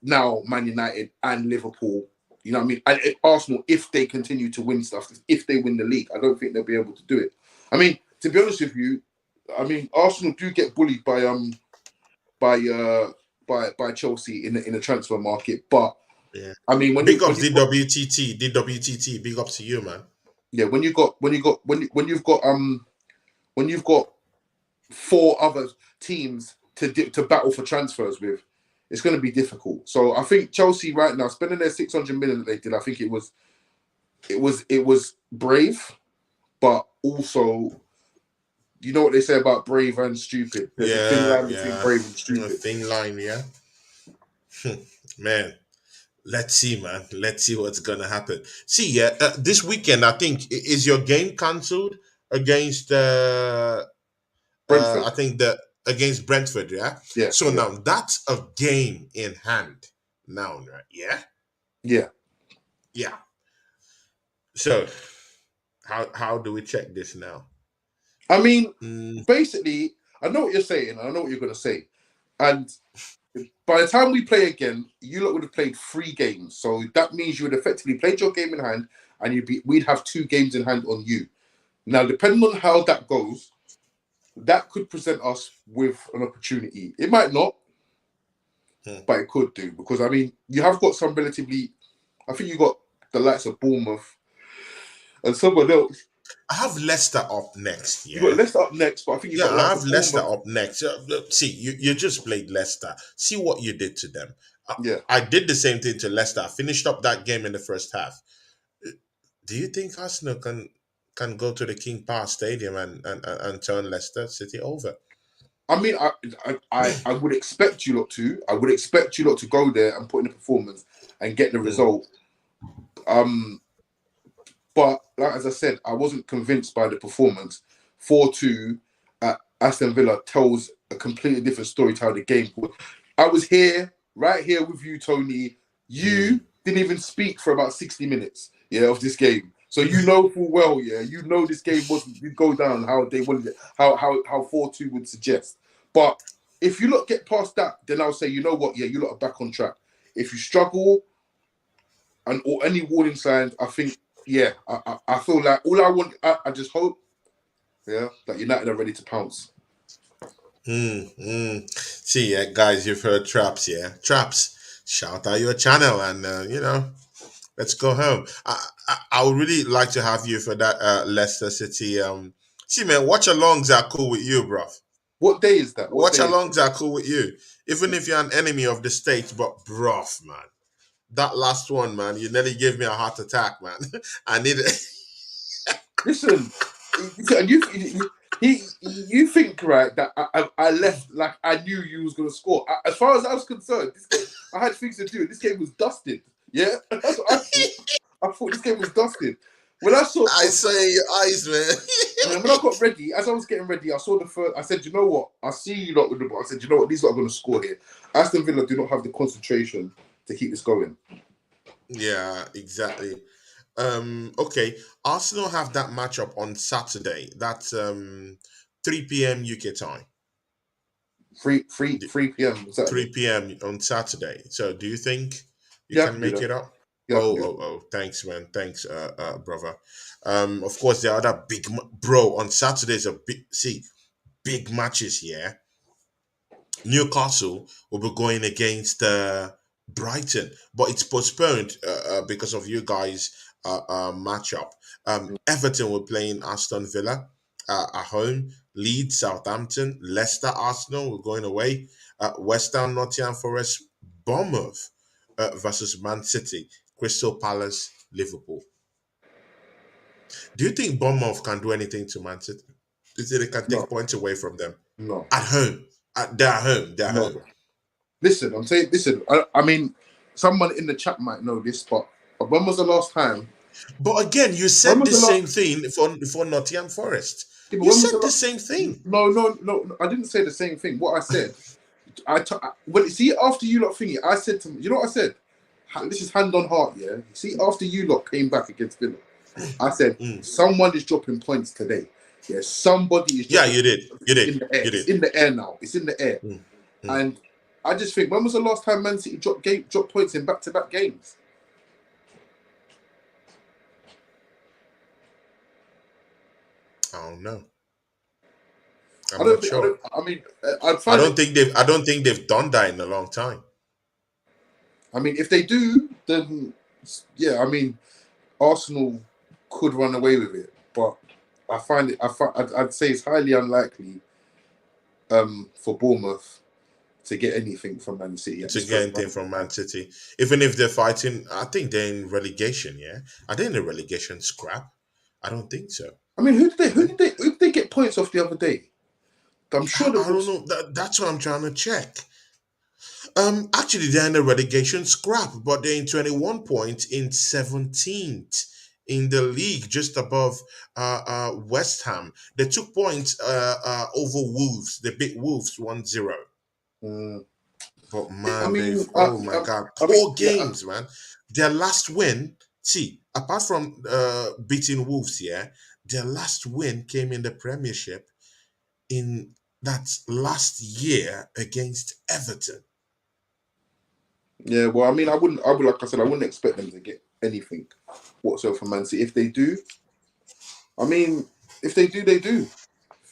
now Man United and Liverpool. You know what I mean? And Arsenal, if they continue to win stuff, if they win the league, I don't think they'll be able to do it. I mean, to be honest with you, I mean Arsenal do get bullied by Chelsea in the transfer market, but yeah. I mean, big ups DWTT, big ups to you, man. Yeah, when you've got four other teams to battle for transfers with, it's going to be difficult. So I think Chelsea right now spending their 600 million that they did, I think it was brave, but also, you know what they say about brave and stupid. There's a thin line between brave and stupid. A thin line, yeah. Man, let's see, man. Let's see what's gonna happen. See, this weekend, I think, is your game cancelled against Brentford. I think against Brentford, yeah. Yeah. So now that's a game in hand now, right? Yeah. Yeah. Yeah. So, how do we check this now? I mean, basically, I know what you're saying. I know what you're going to say. And by the time we play again, you lot would have played 3 games. So that means you would effectively played your game in hand, and we'd have 2 games in hand on you. Now, depending on how that goes, that could present us with an opportunity. It might not, but it could do. Because, I mean, you have got some relatively... I think you got the likes of Bournemouth and someone else. I have Leicester up next. Yeah, you got Leicester up next, but I think I have Leicester up next. See, you just played Leicester. See what you did to them. I did the same thing to Leicester. I finished up that game in the first half. Do you think Arsenal can go to the King Power Stadium and turn Leicester City over? I mean, I would expect you lot to. I would expect you lot to go there and put in a performance and get the result. But like as I said, I wasn't convinced by the performance. 4-2 at Aston Villa tells a completely different story to how the game was. I was right here with you, Tony. You didn't even speak for about 60 minutes, of this game. So you know full well, you know this game did go down how they wanted it, how 4-2 would suggest. But if you lot get past that, then I'll say, you know what, you lot are back on track. If you struggle or any warning signs, I think, I feel like all I want, I just hope, that United are ready to pounce. See, guys, you've heard Traps, Traps, shout out your channel and, let's go home. I would really like to have you for that Leicester City. See, man, watch-alongs are cool with you, bro. What day is that? Watch-alongs are cool with you. Even if you're an enemy of the state, but bruv, man. That last one, man, you nearly gave me a heart attack, man. I need it. Listen, you think, right, that I left like I knew you was going to score. As far as I was concerned, this game, I had things to do. This game was dusted. Yeah? That's what I thought. I thought this game was dusted. When I saw... I saw in your eyes, man. When I got ready, as I was getting ready, I saw the first... I said, you know what? I see you lot with the ball. I said, you know what? These lot are going to score here. Aston Villa do not have the concentration to keep this going. Yeah, exactly. Okay, Arsenal have that matchup on Saturday. That's 3 p.m. UK time. 3 p.m. 3 p.m. on Saturday. So, do you think you can make it up? Oh, thanks, man. Thanks, brother. Of course, the other big on Saturdays are big matches here. Newcastle will be going against Brighton, but it's postponed because of you guys' matchup. Everton will play in Aston Villa at home. Leeds, Southampton, Leicester, Arsenal. We're going away. West Ham, Nottingham Forest, Bournemouth versus Man City. Crystal Palace, Liverpool. Do you think Bournemouth can do anything to Man City? Do you think they can take points away from them? No. At home. They're at home. They're at home. Listen, I'm saying, I mean, someone in the chat might know this, but when was the last time? But again, you said the same thing for Nottingham Forest. Yeah, you said the same thing. No, I didn't say the same thing. What I said, see, after you lot thingy, I said to you know what I said? This is hand on heart, yeah? See, after you lot came back against Villa, I said, someone is dropping points today. Yeah, somebody is dropping you did. You did. In the air. It's in the air now. It's in the air. And I just think, when was the last time Man City dropped points in back-to-back games? I don't know. I don't think they've done that in a long time. I mean, if they do, then yeah, I mean, Arsenal could run away with it, but I'd say it's highly unlikely for Bournemouth to get anything from Man City. Even if they're fighting, I think they're in relegation. Yeah, are they in a relegation scrap? I don't think so. I mean, who did they get points off the other day? I'm sure. I don't know. That's what I'm trying to check. Actually, they're in a relegation scrap, but they're in 21 points in 17th in the league, just above West Ham. They took points over Wolves. They beat Wolves 1-0. But man, my God, four games, man. Their last win. See, apart from beating Wolves, their last win came in the Premiership in that last year against Everton. Yeah, well, I mean, I would like I said, I wouldn't expect them to get anything whatsoever from Man City. If they do, I mean, if they do, they do.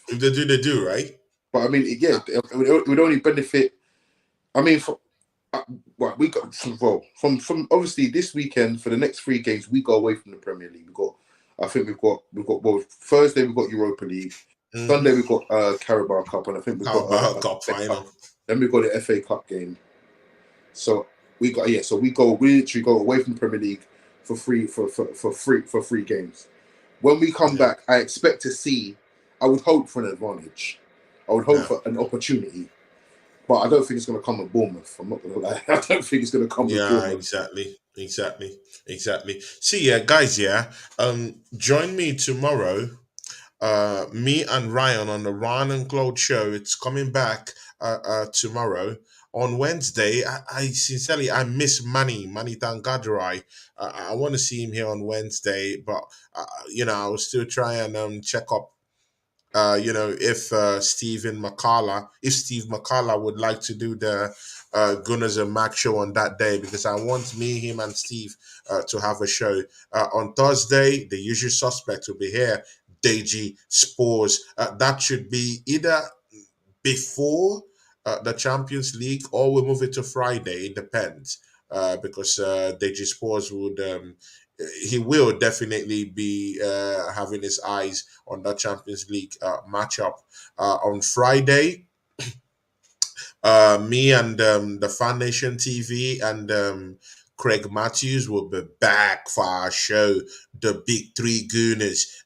If they do, they do, right? But I mean, yeah, it would only benefit. I mean, from obviously this weekend for the next 3 games, we go away from the Premier League. We've got Thursday we've got Europa League, Sunday we've got Carabao Cup, and I think we've got Cup final. Then we've got the FA Cup game. So we literally go away from the Premier League for 3 games. When we come back, I expect to see. I would hope for an advantage. I would hope for an opportunity, but I don't think it's going to come with Bournemouth. I'm not going to lie. I don't think it's going to come with Bournemouth. Exactly. See, guys, join me tomorrow. Me and Ryan on the Ryan and Claude show. It's coming back tomorrow. On Wednesday, I sincerely miss Manny Tangadrai. I want to see him here on Wednesday, but I will still try and check up. If Steve McCullough would like to do the Gunners and Mac show on that day, because I want him and Steve to have a show on Thursday. The usual suspects will be here. Deji, Spurs. That should be either before the Champions League, or we'll move it to Friday. It depends, because Deji Spurs would. He will definitely be having his eyes on the Champions League matchup on Friday. Me and the Fan Nation TV and Craig Matthews will be back for our show, the Big Three Gooners.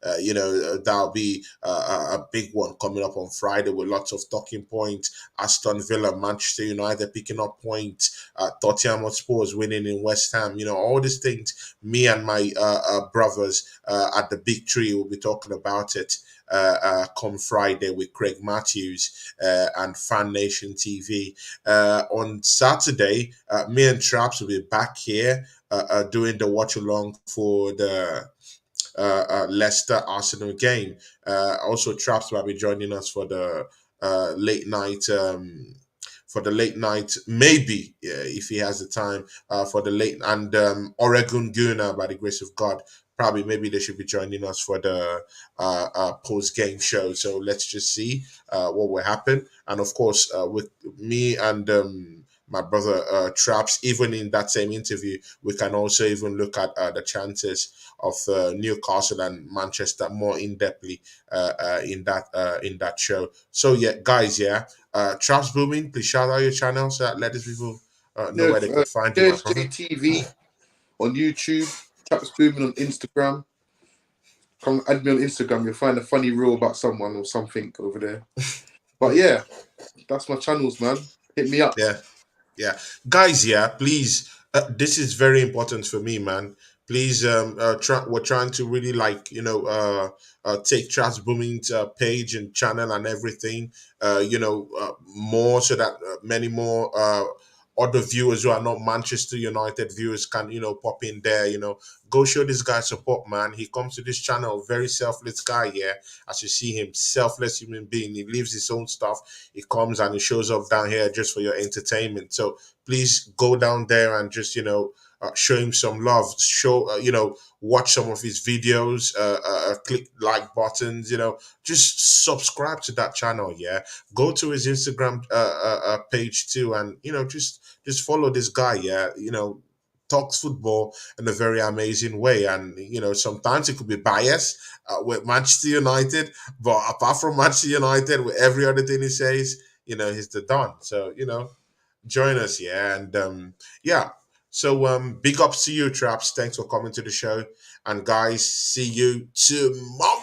That'll be a big one coming up on Friday with lots of talking points. Aston Villa, Manchester United picking up points, Tottenham Spurs winning in West Ham. All these things. Me and my brothers at the Big Three will be talking about it come Friday with Craig Matthews and Fan Nation TV. On Saturday, me and Traps will be back here doing the watch along for the Leicester Arsenal game. Also, Traps will be joining us for the late night. Maybe if he has the time for the late, and Oregon Gooner, by the grace of God, probably maybe they should be joining us for the post-game show. So let's just see what will happen. And of course, with me and my brother Traps, even in that same interview, we can also even look at the chances of Newcastle and Manchester more in-depthly in that show. So guys, Traps Booming, please shout out your channel so that let these people know where they can find you. TV. on YouTube. Traps Booming on Instagram. Come add me on Instagram. You'll find a funny reel about someone or something over there. But yeah, that's my channels, man. Hit me up. Yeah, guys. Yeah, please. This is very important for me, man. Please, we're trying to really take Traps Booming's page and channel and everything, more so that many more other viewers who are not Manchester United viewers can, pop in there, go show this guy support, man. He comes to this channel, very selfless guy, yeah. As you see him, selfless human being. He leaves his own stuff. He comes and he shows up down here just for your entertainment. So please go down there and just, show him some love. Watch some of his videos, click like buttons, just subscribe to that channel, yeah. Go to his Instagram page too, and just follow this guy, yeah. Talks football in a very amazing way, and sometimes it could be biased with Manchester United, but apart from Manchester United, with every other thing he says, he's the don. So join us, yeah, and yeah. So big ups to you, Traps. Thanks for coming to the show, and guys, see you tomorrow.